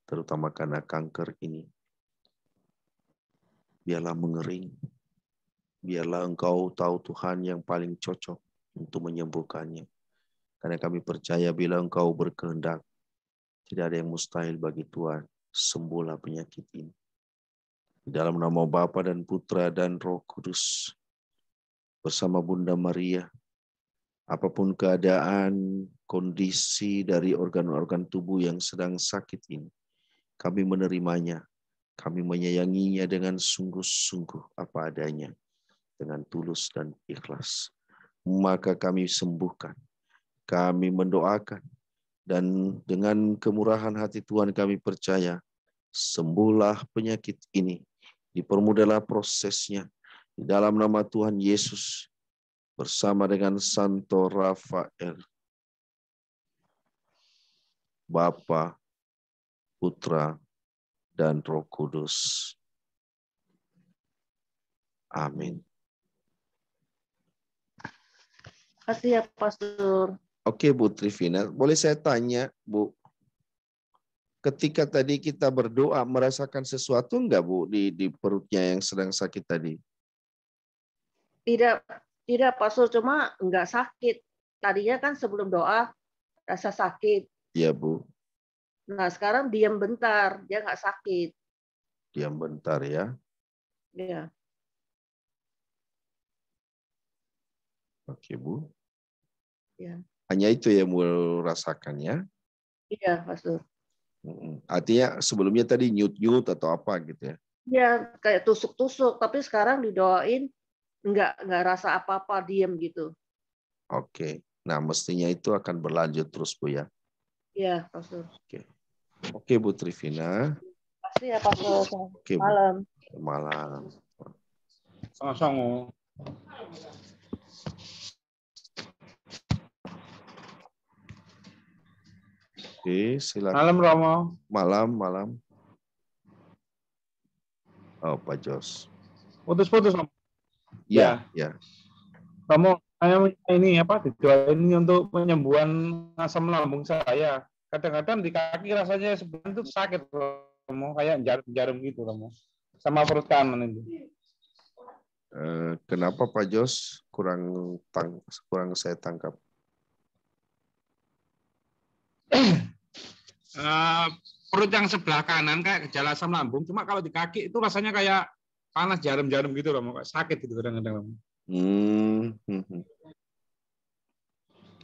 terutama karena kanker ini. Biarlah mengering, biarlah Engkau tahu Tuhan yang paling cocok untuk menyembuhkannya. Karena kami percaya bila Engkau berkehendak, tidak ada yang mustahil bagi Tuhan. Sembuhlah penyakit ini. Di dalam nama Bapa dan Putra dan Roh Kudus, bersama Bunda Maria, apapun keadaan, kondisi dari organ-organ tubuh yang sedang sakit ini, kami menerimanya, kami menyayanginya dengan sungguh-sungguh apa adanya, dengan tulus dan ikhlas. Maka kami sembuhkan, kami mendoakan, dan dengan kemurahan hati Tuhan kami percaya, sembuhlah penyakit ini, dipermudahlah prosesnya, di dalam nama Tuhan Yesus, bersama dengan Santo Rafael, Bapa, Putra, dan Roh Kudus. Amin. Terima kasih ya, Pastor. Oke, Bu Trivina, boleh saya tanya, Bu, ketika tadi kita berdoa, merasakan sesuatu enggak, Bu, di perutnya yang sedang sakit tadi? Tidak, Pastor, cuma enggak sakit. Tadinya kan sebelum doa rasa sakit. Iya, Bu. Nah, sekarang diam bentar, dia enggak sakit. Diam bentar ya. Iya. Oke, Bu. Iya. Hanya itu yang mau rasakan ya? Iya, Pastor. Artinya sebelumnya tadi nyut-nyut atau apa gitu ya? Iya, kayak tusuk-tusuk, tapi sekarang didoain enggak rasa apa-apa, diam gitu. Oke. Nah, mestinya itu akan berlanjut terus, Bu ya. Iya, Pastor. Oke, Bu Trivina. Terima kasih ya, Pastor. Oke, Bu. Malam. Malam. Sama-sama. Oke, silakan. Malam, Romo. Malam. Oh, Pak Jos. Putus-putus, Romo. Ya. Romo, saya ini dijual ini untuk penyembuhan asam lambung saya. Kadang-kadang di kaki rasanya sebenarnya itu sakit, Romo, kayak jarum-jarum gitu, Romo. Sama perut kanan itu. Kenapa Pak Jos kurang saya tangkap? Perut yang sebelah kanan kayak gejala asam lambung, cuma kalau di kaki itu rasanya kayak panas jarum-jarum gitu, Romo, kayak sakit gitu kadang-kadang, Romo.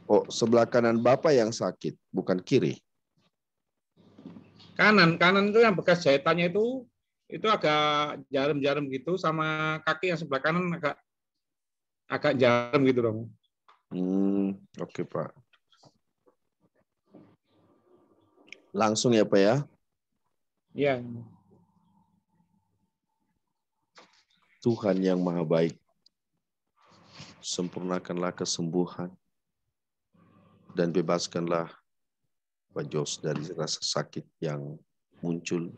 Oh, sebelah kanan Bapak yang sakit, bukan kiri? Kanan itu yang bekas jahitannya itu agak jarum-jarum gitu, sama kaki yang sebelah kanan agak jarum gitu, Romo. Oke, Pak. Langsung ya, Pak ya? Iya. Tuhan yang Maha Baik, sempurnakanlah kesembuhan dan bebaskanlah Pak Jos dari rasa sakit yang muncul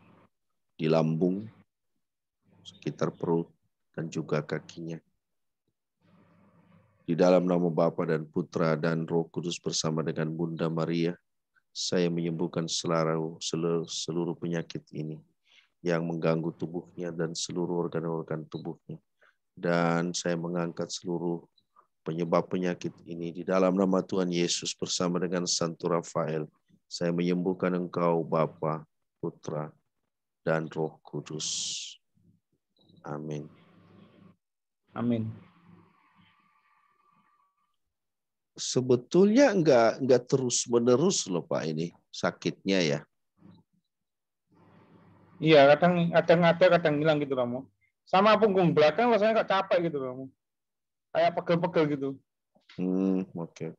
di lambung, sekitar perut, dan juga kakinya. Di dalam nama Bapa dan Putra dan Roh Kudus bersama dengan Bunda Maria, saya menyembuhkan seluruh penyakit ini yang mengganggu tubuhnya dan seluruh organ-organ tubuhnya. Dan saya mengangkat seluruh penyebab penyakit ini di dalam nama Tuhan Yesus bersama dengan Santo Rafael. Saya menyembuhkan Engkau Bapa, Putra, dan Roh Kudus. Amin. Amin. Sebetulnya enggak terus-menerus loh Pak ini sakitnya ya. Iya, kadang ada, kadang hilang gitu, Romo. Sama punggung belakang rasanya nggak capek gitu, Romo. Kayak pegel-pegel gitu. Oke.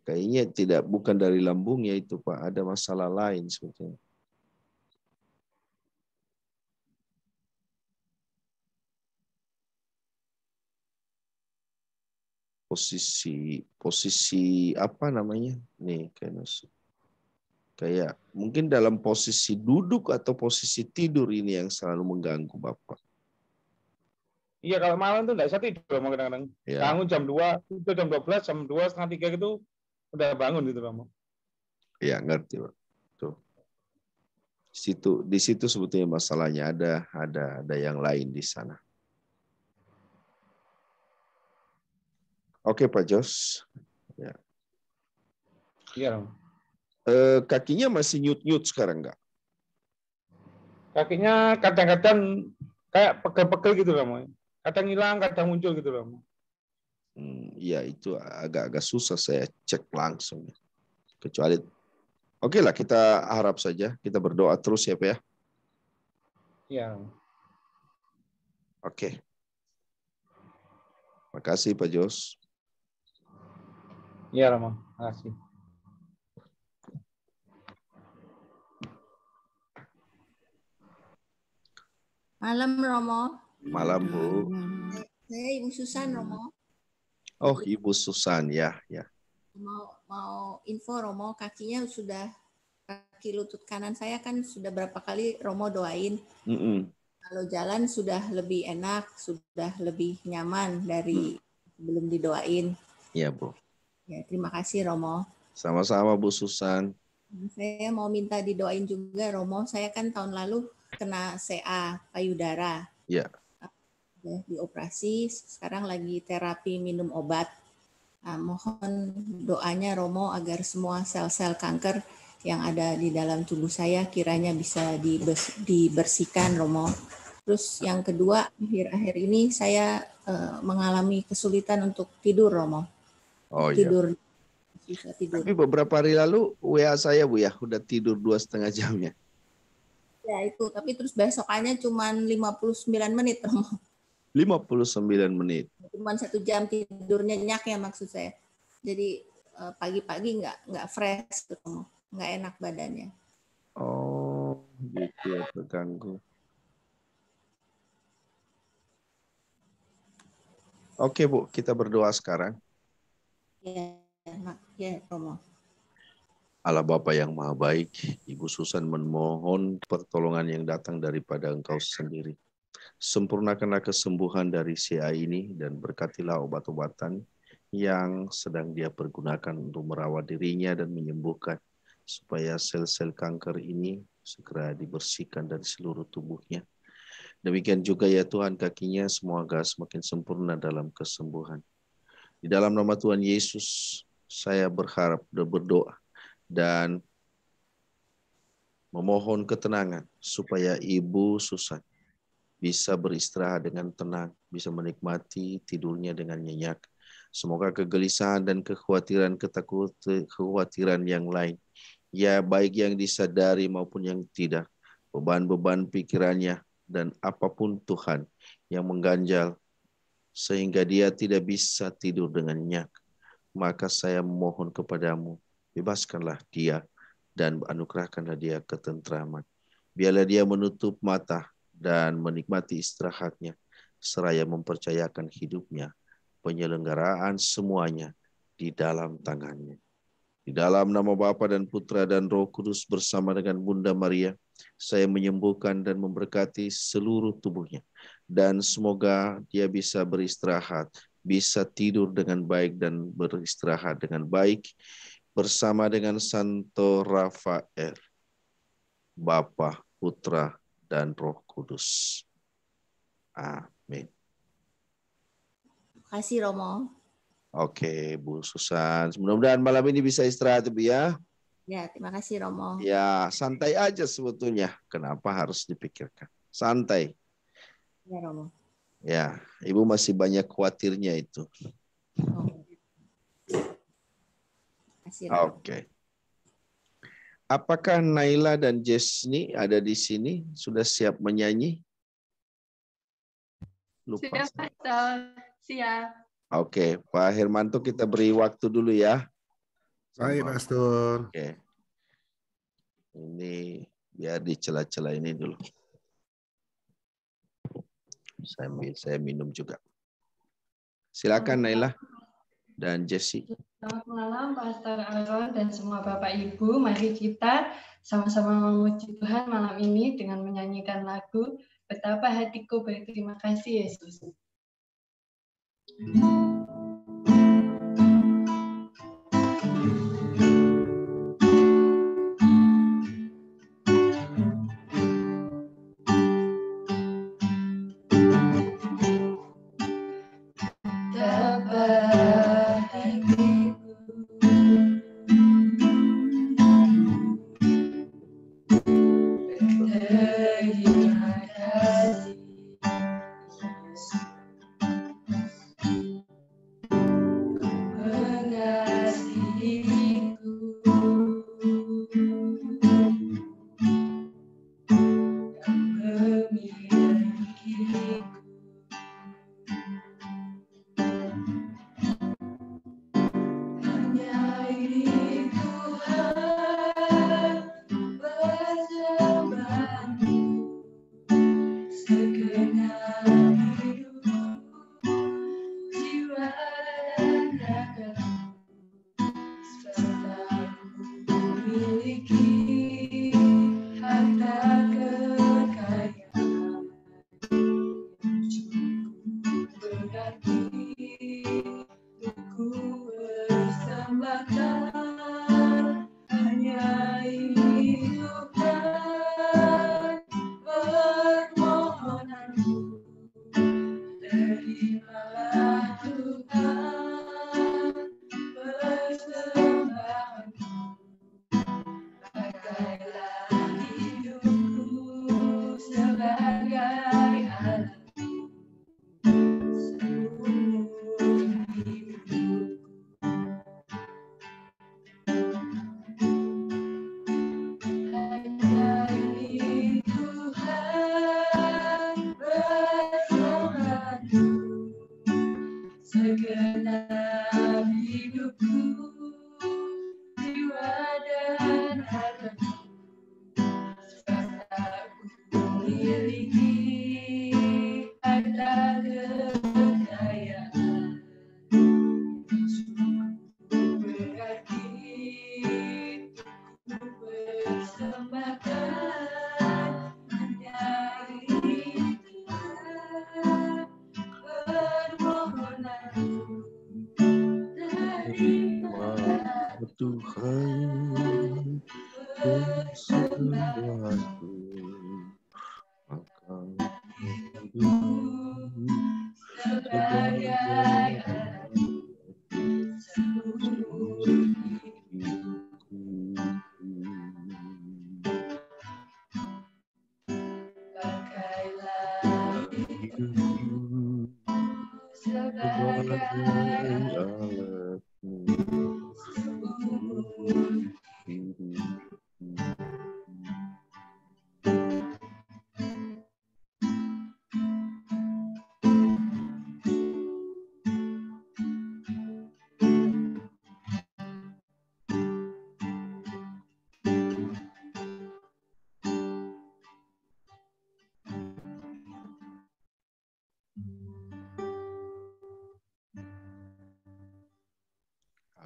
Kayaknya bukan dari lambungnya itu Pak, ada masalah lain sebetulnya. posisi apa namanya? Nih kayak mungkin dalam posisi duduk atau posisi tidur ini yang selalu mengganggu Bapak. Iya, kalau malam tuh nggak bisa tidur Romo kadang-kadang. Ya. Bangun jam 2, itu jam 12, jam 2, setengah 3 gitu udah bangun gitu Romo. Iya, ngerti, Pak. Tuh. Di situ sebetulnya masalahnya ada yang lain di sana. Oke, Pak Jos. Ya. Iya Romo. Kakinya masih nyut-nyut sekarang nggak? Kakinya kadang-kadang kayak pegel-pegel gitu Romo. Kadang hilang, kadang muncul gitu Romo. Iya, itu agak-agak susah saya cek langsung. Kecuali, oke lah, kita harap saja, kita berdoa terus ya Pak ya. Iya. Oke. Makasih Pak Jos. Iya Romo, makasih. Malam Romo. Malam Bu. Saya Ibu Susan Romo. Oh Ibu Susan ya. Mau info Romo, kakinya sudah, kaki lutut kanan saya kan sudah berapa kali Romo doain. Kalau jalan sudah lebih enak, sudah lebih nyaman dari sebelum didoain. Iya Bu. Ya, terima kasih Romo. Sama-sama Bu Susan. Saya mau minta didoain juga Romo. Saya kan tahun lalu kena CA payudara. Iya. Dioperasi, sekarang lagi terapi minum obat. Mohon doanya Romo agar semua sel-sel kanker yang ada di dalam tubuh saya kiranya bisa dibersihkan Romo. Terus yang kedua, akhir-akhir ini saya mengalami kesulitan untuk tidur Romo. Oh tidur, iya. Bisa tidur. Tapi beberapa hari lalu WA saya Bu ya, udah tidur 2,5 jamnya. Ya itu, tapi terus besokannya cuma 59 menit Romo. 59 menit. Cuma 1 jam tidur nyenyak ya maksud saya. Jadi pagi-pagi nggak fresh Romo, nggak enak badannya. Oh gitu ya, terganggu. Oke Bu, kita berdoa sekarang. Ya Romo. Allah Bapa yang Maha Baik, Ibu Susan memohon pertolongan yang datang daripada Engkau sendiri. Sempurnakanlah kesembuhan dari CA ini dan berkatilah obat-obatan yang sedang dia pergunakan untuk merawat dirinya dan menyembuhkan, supaya sel-sel kanker ini segera dibersihkan dari seluruh tubuhnya. Demikian juga ya Tuhan, kakinya semoga semakin sempurna dalam kesembuhan. Di dalam nama Tuhan Yesus, saya berharap dan berdoa dan memohon ketenangan supaya Ibu Susan bisa beristirahat dengan tenang, bisa menikmati tidurnya dengan nyenyak. Semoga kegelisahan dan kekhawatiran yang lain, ya baik yang disadari maupun yang tidak, beban-beban pikirannya dan apapun Tuhan yang mengganjal sehingga dia tidak bisa tidur dengan nyenyak, maka saya memohon kepadamu, bebaskanlah dia dan anugerahkanlah dia ketentraman. Biarlah dia menutup mata dan menikmati istirahatnya, seraya mempercayakan hidupnya, penyelenggaraan semuanya di dalam tangannya. Di dalam nama Bapa dan Putra dan Roh Kudus bersama dengan Bunda Maria, saya menyembuhkan dan memberkati seluruh tubuhnya. Dan semoga dia bisa beristirahat, bisa tidur dengan baik dan beristirahat dengan baik, bersama dengan Santo Rafael, Bapa, Putra, dan Roh Kudus. Amin. Terima kasih Romo. Oke, Bu Susan. Mudah-mudahan malam ini bisa istirahat, Bu ya. Ya, terima kasih Romo. Ya, santai aja sebetulnya. Kenapa harus dipikirkan? Santai. Ya, Romo. Ya, Ibu masih banyak khawatirnya itu. Oke. Apakah Naila dan Jesni ada di sini? Sudah siap menyanyi? Lupa. Siap. Oke, Pak Hermanto kita beri waktu dulu ya. Baik, Pastor. Oke. Ini biar di celah-celah ini dulu. Saya minum juga. Silakan Naila. dan Jesse. Selamat malam Pastor Aaron dan semua Bapak Ibu. Mari kita sama-sama memuji Tuhan malam ini dengan menyanyikan lagu Betapa Hatiku Berterima Kasih Yesus.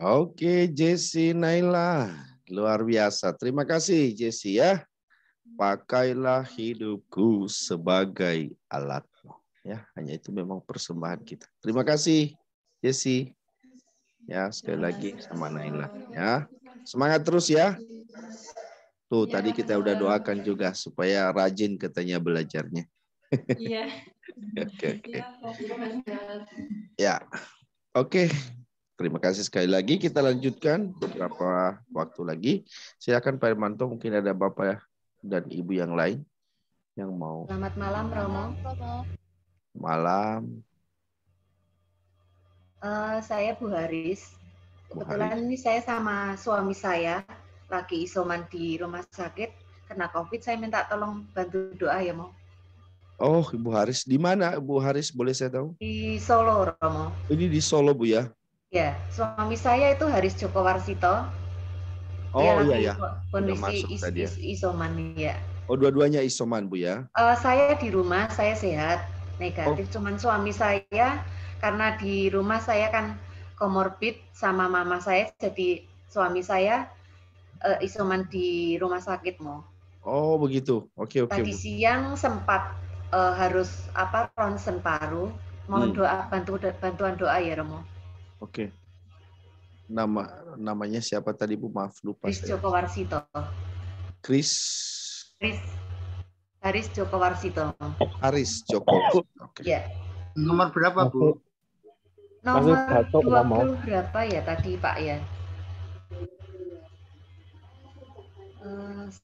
Oke, Jesse Naila, luar biasa. Terima kasih, Jesse ya. Pakailah hidupku sebagai alatmu. Ya, hanya itu memang persembahan kita. Terima kasih, Jesse. Ya, sekali lagi sama Naila. Ya, semangat terus ya. Tuh, tadi kita udah doakan juga supaya rajin katanya belajarnya. Iya. Oke. Ya, oke. Terima kasih sekali lagi. Kita lanjutkan beberapa waktu lagi. Silakan Pak Hermanto, mungkin ada Bapak dan Ibu yang lain yang mau. Selamat malam, Romo. Malam. Saya Bu Haris. Kebetulan ini saya sama suami saya lagi isoman di rumah sakit kena COVID. Saya minta tolong bantu doa ya, Mo. Oh, Ibu Haris. Di mana Ibu Haris? Boleh saya tahu? Di Solo, Romo. Ini di Solo, Bu ya? Ya, suami saya itu Haris Joko Warsito. Oh iya ya. Kondisi isoman ya. Oh, dua-duanya isoman, Bu ya? Saya di rumah, saya sehat, negatif. Cuman suami saya karena di rumah saya kan komorbid sama mama saya, jadi suami saya isoman di rumah sakit Mo. Oh begitu, oke. Tadi siang sempat harus ronsen paru. Mohon doa, bantuan doa ya Romo. Oke. Namanya siapa tadi Bu? Maaf lupa. Haris Joko Warsito. Haris Joko Warsito. Haris Joko Warsito. Oke. Ya. Nomor berapa Bu? Nomor 20 berapa ya tadi Pak ya?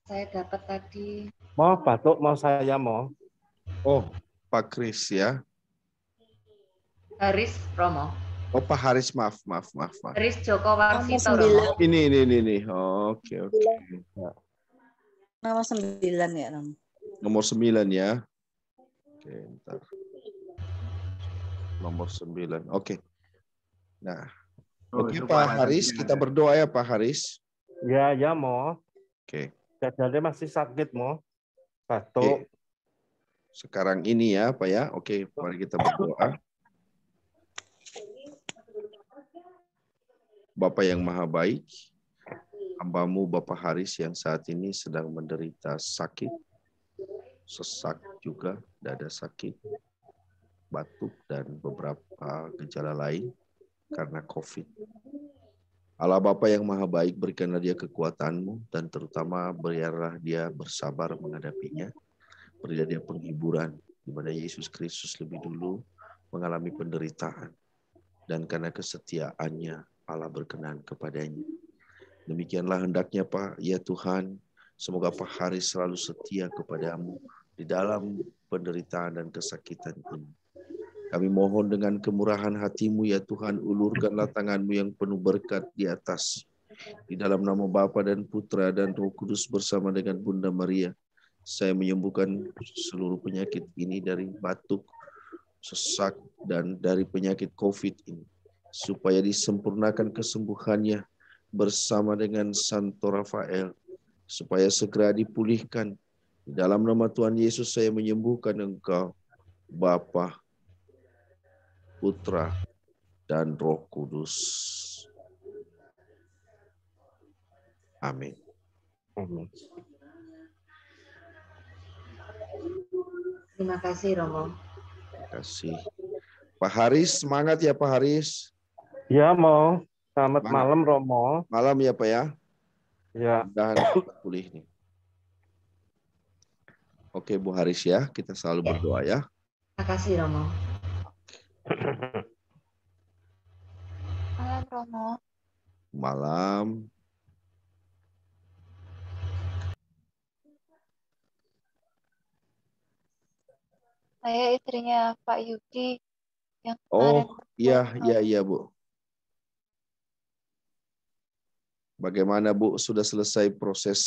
Saya dapat tadi. Mau batuk, mau saya mau. Oh, Pak Kris ya. Haris Romo. Oh, Pak Haris, maaf. Haris Joko Warsito Romo. Ini. Oke. Nomor 9 ya, Romo. Nomor 9 ya. Oke, bentar. Nomor 9. Oke. Nah. Oke, Pak Haris, kita berdoa ya Pak Haris. Ya, mau. Oke. Jadi masih sakit, mau. Batuk. Sekarang ini ya, Pak ya. Oke, mari kita berdoa. Bapa yang maha baik, hamba-Mu Bapak Haris yang saat ini sedang menderita sakit, sesak juga, dada sakit, batuk, dan beberapa gejala lain karena COVID. Allah Bapa yang maha baik, berikanlah dia kekuatan-Mu, dan terutama biarlah dia bersabar menghadapinya. Berilah dia penghiburan, di mana Yesus Kristus lebih dulu mengalami penderitaan. Dan karena kesetiaannya, Allah berkenan kepadanya. Demikianlah hendaknya Pak, ya Tuhan, semoga Pak Haris selalu setia kepadamu di dalam penderitaan dan kesakitan ini. Kami mohon dengan kemurahan hati-Mu ya Tuhan, ulurkanlah tangan-Mu yang penuh berkat di atas. Di dalam nama Bapa dan Putra dan Roh Kudus bersama dengan Bunda Maria, saya menyembuhkan seluruh penyakit ini dari batuk, sesak, dan dari penyakit COVID ini. Supaya disempurnakan kesembuhannya bersama dengan Santo Rafael. Supaya segera dipulihkan. Di dalam nama Tuhan Yesus saya menyembuhkan Engkau, Bapa, Putra, dan Roh Kudus. Amin. Terima kasih, Romo. Terima kasih. Pak Haris, semangat ya Pak Haris. Ya, mau. Selamat malam, Romo. Malam ya Pak ya. Ya. Dan pulih nih. Oke Bu Haris ya, kita selalu berdoa ya. Terima kasih, Romo. Malam, Romo. Malam. Saya istrinya Pak Yudi yang Oh, kemarin. iya Bu. Bagaimana Bu, sudah selesai proses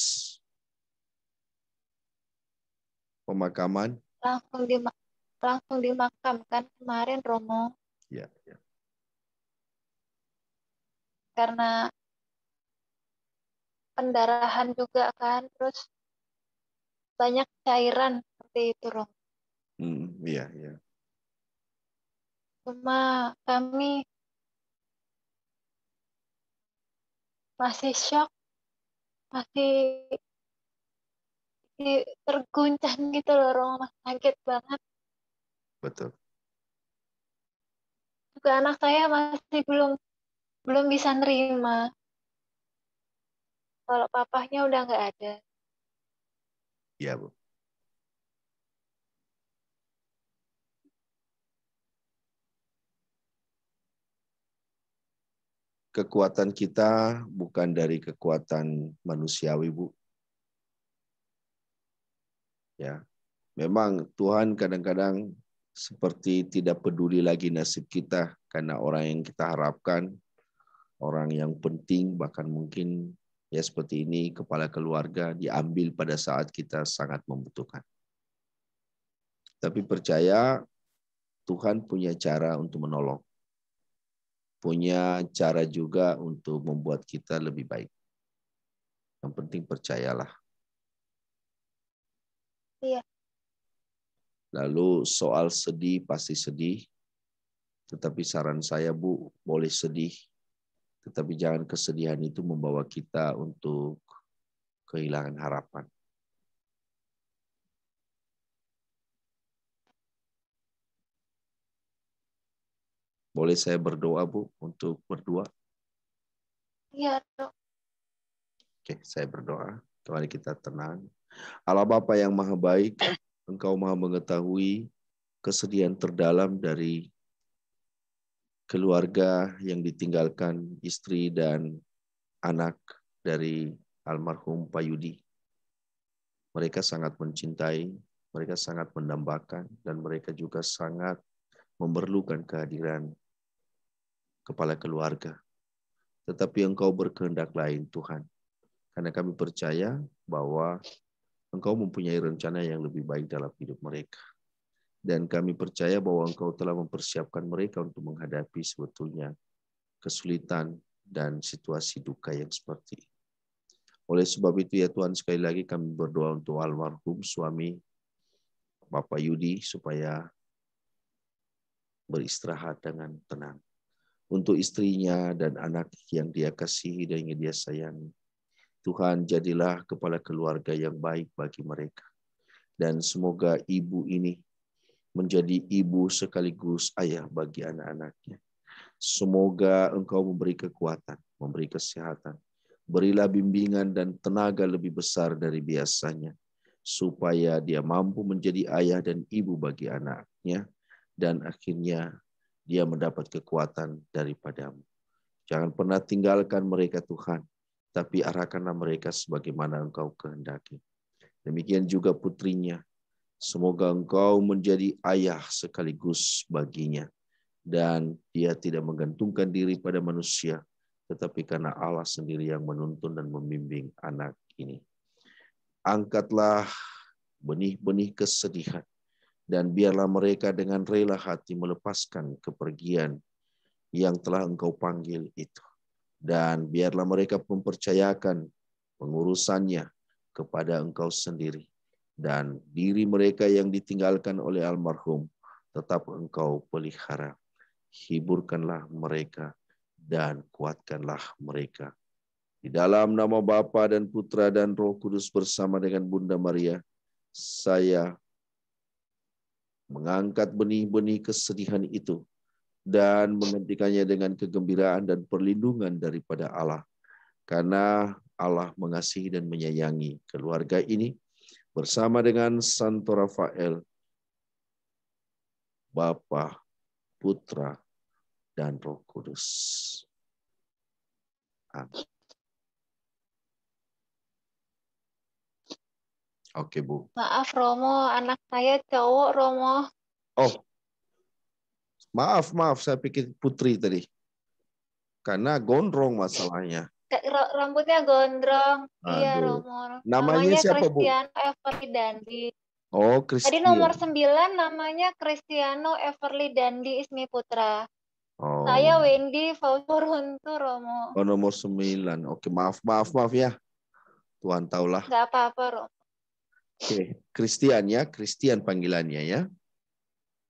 pemakaman? Langsung dimakamkan kemarin, Romo. Ya. Karena pendarahan juga kan, terus banyak cairan seperti itu, Romo. Iya. Cuma kami masih shock, masih terguncang gitu loh, Romo. Kaget banget. Betul. Juga anak saya masih belum bisa nerima kalau papahnya udah nggak ada. Iya, Bu. Kekuatan kita bukan dari kekuatan manusiawi, Bu. Ya. Memang Tuhan kadang-kadang seperti tidak peduli lagi nasib kita karena orang yang kita harapkan, orang yang penting, bahkan mungkin ya seperti ini, kepala keluarga diambil pada saat kita sangat membutuhkan. Tapi percaya Tuhan punya cara untuk menolong. Punya cara juga untuk membuat kita lebih baik. Yang penting percayalah. Iya. Lalu soal sedih, pasti sedih. Tetapi saran saya, Bu, boleh sedih, tetapi jangan kesedihan itu membawa kita untuk kehilangan harapan. Boleh saya berdoa, Bu, untuk berdua? Iya, Dok. Oke, saya berdoa. Mari kita tenang. Allah Bapa yang Maha Baik, Engkau Maha mengetahui kesedihan terdalam dari keluarga yang ditinggalkan istri dan anak dari almarhum Pak Yudi. Mereka sangat mencintai, mereka sangat mendambakan, dan mereka juga sangat memerlukan kehadiran kepala keluarga. Tetapi Engkau berkehendak lain, Tuhan. Karena kami percaya bahwa Engkau mempunyai rencana yang lebih baik dalam hidup mereka. Dan kami percaya bahwa Engkau telah mempersiapkan mereka untuk menghadapi sebetulnya kesulitan dan situasi duka yang seperti ini. Oleh sebab itu ya Tuhan, sekali lagi kami berdoa untuk almarhum suami Bapak Yudi supaya beristirahat dengan tenang. Untuk istrinya dan anak yang dia kasihi dan yang dia sayangi. Tuhan, jadilah kepala keluarga yang baik bagi mereka. Dan semoga ibu ini menjadi ibu sekaligus ayah bagi anak-anaknya. Semoga Engkau memberi kekuatan, memberi kesehatan. Berilah bimbingan dan tenaga lebih besar dari biasanya, supaya dia mampu menjadi ayah dan ibu bagi anaknya, dan akhirnya dia mendapat kekuatan daripadamu. Jangan pernah tinggalkan mereka, Tuhan, tapi arahkanlah mereka sebagaimana Engkau kehendaki. Demikian juga putrinya. Semoga Engkau menjadi ayah sekaligus baginya. Dan dia tidak menggantungkan diri pada manusia, tetapi karena Allah sendiri yang menuntun dan membimbing anak ini. Angkatlah benih-benih kesedihan, dan biarlah mereka dengan rela hati melepaskan kepergian yang telah Engkau panggil itu. Dan biarlah mereka mempercayakan pengurusannya kepada Engkau sendiri. Dan diri mereka yang ditinggalkan oleh almarhum tetap Engkau pelihara. Hiburkanlah mereka dan kuatkanlah mereka. Di dalam nama Bapa dan Putra dan Roh Kudus bersama dengan Bunda Maria, saya mengangkat benih-benih kesedihan itu dan menggantikannya dengan kegembiraan dan perlindungan daripada Allah. Karena Allah mengasihi dan menyayangi keluarga ini bersama dengan Santo Rafael, Bapa, Putra, dan Roh Kudus. Amin. Oke, Bu. Maaf, Romo. Anak saya cowok, Romo. Oh, maaf. Saya pikir putri tadi. Karena gondrong masalahnya. Rambutnya gondrong. Aduh. Iya, Romo. Namanya siapa, Bu? Cristiano Everly Dandi. Oh, Tadi Christian. nomor 9 namanya Cristiano Everly Dandi Ismi Putra. Oh. Saya Wendy Fauruntu, Romo. Oh, nomor 9. Oke, maaf ya. Tuhan tahulah. Nggak apa-apa, Romo. Oke, Christian ya. Christian panggilannya ya.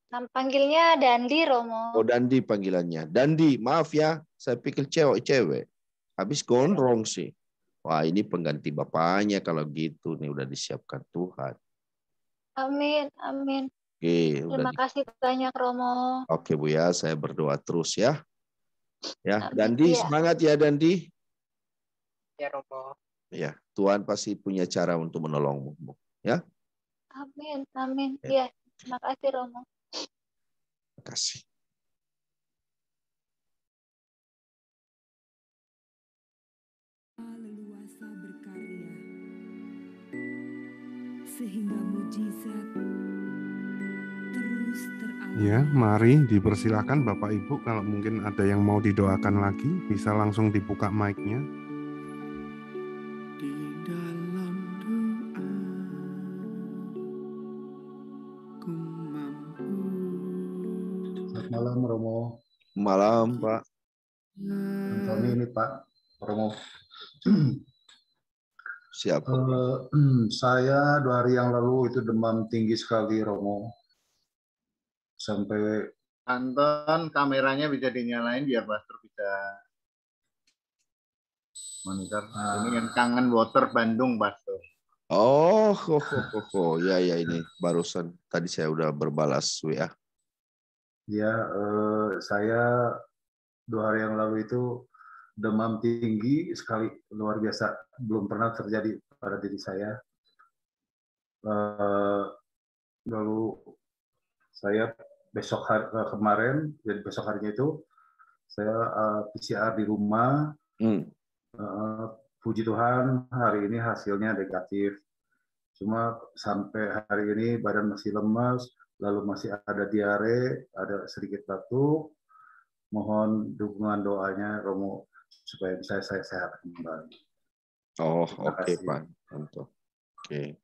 Nama panggilnya Dandi, Romo. Oh, Dandi panggilannya. Dandi, maaf ya. Saya pikir cewek. Habis gondrong sih. Wah, ini pengganti bapaknya kalau gitu. Nih udah disiapkan Tuhan. Amin. Oke, Terima kasih banyak, Romo. Oke, Bu ya. Saya berdoa terus ya. Ya, Amin. Dandi, Iya. semangat ya Dandi. Ya, Romo. Ya, Tuhan pasti punya cara untuk menolongmu. Ya. Amin. Ya. Iya. Terima kasih, Romo. Terima kasih. Leluasa berkarya sehingga mujizat terus teralami. Ya, mari dipersilakan Bapak Ibu kalau mungkin ada yang mau didoakan lagi, bisa langsung dibuka mic-nya. Di dalam doa ku mampu. Selamat malam, Romo. Malam, Pak. Antoni ini, Pak Romo. Siapa? Saya 2 hari yang lalu itu demam tinggi sekali, Romo. Sampai Anton, kameranya bisa dinyalain biar Pastor bisa monitor. Ini yang Kangen Water Bandung, Pastor. Oh, ya ini barusan tadi saya udah berbalas WA. Ya, saya 2 hari yang lalu itu demam tinggi sekali, luar biasa, belum pernah terjadi pada diri saya. Lalu saya besok hari, kemarin, jadi besok harinya itu saya PCR di rumah. Puji Tuhan hari ini hasilnya negatif. Cuma sampai hari ini badan masih lemas, lalu masih ada diare, ada sedikit batuk. Mohon dukungan doanya Romo supaya bisa saya sehat kembali. Oh, oke, Pak Anton. Oke.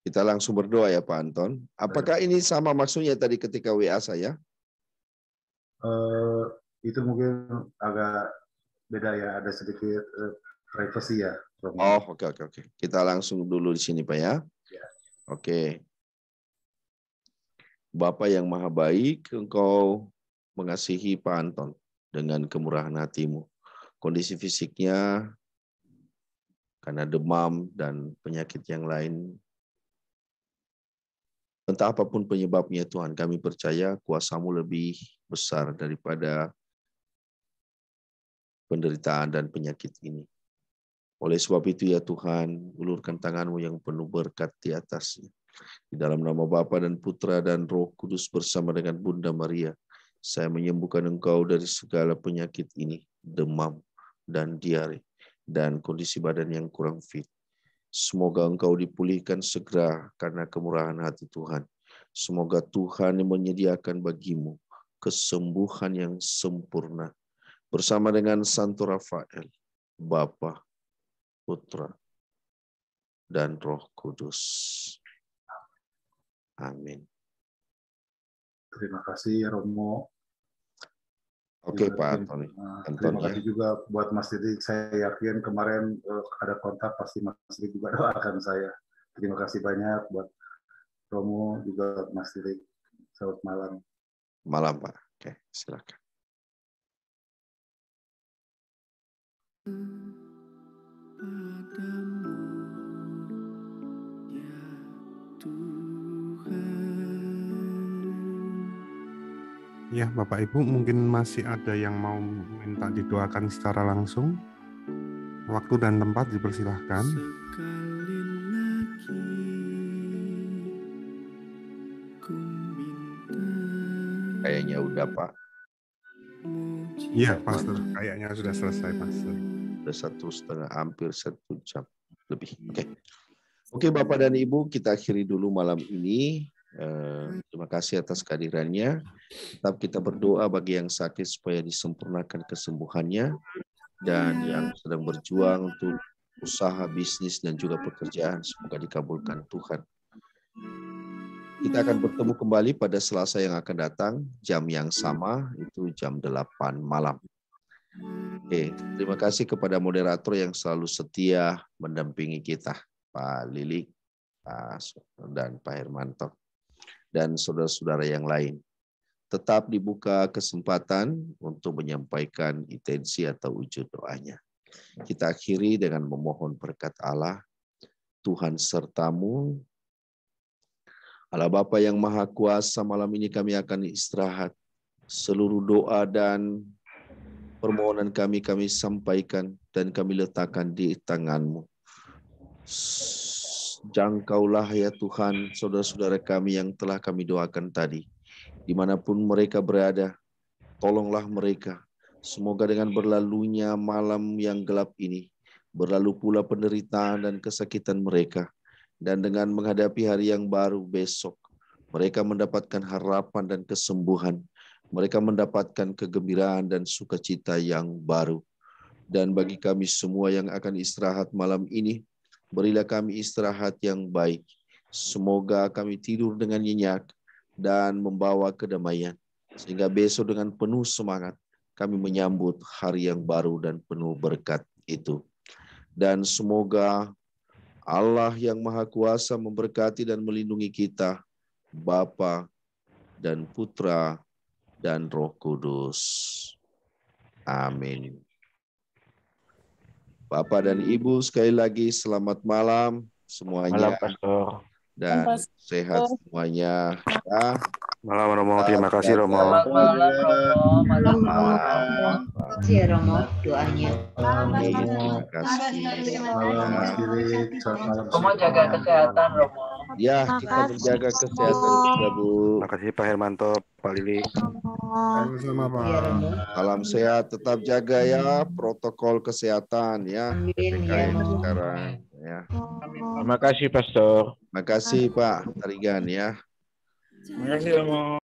Kita langsung berdoa ya Pak Anton. Apakah ini sama maksudnya tadi ketika WA saya? Itu mungkin agak beda ya, ada sedikit privasi ya. Romo. Oh, oke. Kita langsung dulu di sini Pak ya. Ya. Oke. Bapa yang maha baik, Engkau mengasihi Pak Anton dengan kemurahan hatimu. Kondisi fisiknya karena demam dan penyakit yang lain. Entah apapun penyebabnya Tuhan, kami percaya kuasa-Mu lebih besar daripada penderitaan dan penyakit ini. Oleh sebab itu ya Tuhan, ulurkan tangan-Mu yang penuh berkat di atasnya. Di dalam nama Bapa dan Putra dan Roh Kudus bersama dengan Bunda Maria, saya menyembuhkan Engkau dari segala penyakit ini, demam dan diare, dan kondisi badan yang kurang fit. Semoga Engkau dipulihkan segera karena kemurahan hati Tuhan. Semoga Tuhan yang menyediakan bagimu kesembuhan yang sempurna. Bersama dengan Santo Rafael, Bapa, Putra, dan Roh Kudus. Amin. Terima kasih Romo. Oke Pak Antoni. Terima kasih juga buat Mas Didi. Saya yakin kemarin ada kontak pasti Mas Didi juga doakan saya. Terima kasih banyak buat Romo juga Mas Didi. Selamat malam. Malam Pak. Oke, silakan. Ya, Bapak Ibu, mungkin masih ada yang mau minta didoakan secara langsung. Waktu dan tempat dipersilahkan. Kayaknya udah Pak. Iya, Pastor. Kayaknya sudah selesai, Pastor. Sudah hampir 1 jam lebih. Oke, Bapak dan Ibu, kita akhiri dulu malam ini. Terima kasih atas kehadirannya. Tetap kita berdoa bagi yang sakit supaya disempurnakan kesembuhannya, dan yang sedang berjuang untuk usaha, bisnis, dan juga pekerjaan, semoga dikabulkan Tuhan. Kita akan bertemu kembali pada Selasa yang akan datang, jam yang sama, itu jam 8 malam. Oke, terima kasih kepada moderator yang selalu setia mendampingi kita, Pak Lilik, dan Pak Hermanto, dan saudara-saudara yang lain. Tetap dibuka kesempatan untuk menyampaikan intensi atau wujud doanya. Kita akhiri dengan memohon berkat Allah. Tuhan sertamu. Allah Bapa yang Maha Kuasa, malam ini kami akan istirahat. Seluruh doa dan permohonan kami sampaikan dan kami letakkan di tangan-Mu. Jangkaulah ya Tuhan saudara-saudara kami yang telah kami doakan tadi. Dimanapun mereka berada, tolonglah mereka. Semoga dengan berlalunya malam yang gelap ini, berlalu pula penderitaan dan kesakitan mereka. Dan dengan menghadapi hari yang baru besok, mereka mendapatkan harapan dan kesembuhan. Mereka mendapatkan kegembiraan dan sukacita yang baru. Dan bagi kami semua yang akan istirahat malam ini, berilah kami istirahat yang baik. Semoga kami tidur dengan nyenyak dan membawa kedamaian. Sehingga besok dengan penuh semangat, kami menyambut hari yang baru dan penuh berkat itu. Dan semoga Allah yang Maha Kuasa memberkati dan melindungi kita, Bapa dan Putra, dan Roh Kudus. Amin. Bapak dan Ibu, sekali lagi selamat malam semuanya. Malam, Pastor. Dan sehat semuanya. Ya. Malam, Romo. Terima kasih, Romo. Selamat malam, Romo. Malam, Romo. Terima kasih ya, Romo, doanya. Terima kasih. Romo jaga kesehatan, Romo. Ya, kita menjaga kesehatan juga, Bu. Terima kasih, Pak Hermanto, Pak Lili. Sama-sama, Pak. Salam sehat, tetap jaga ya protokol kesehatan ya. PPKM sekarang ya. Terima kasih, Pastor. Terima kasih Pak Tarigan ya. Terima kasih, Romo.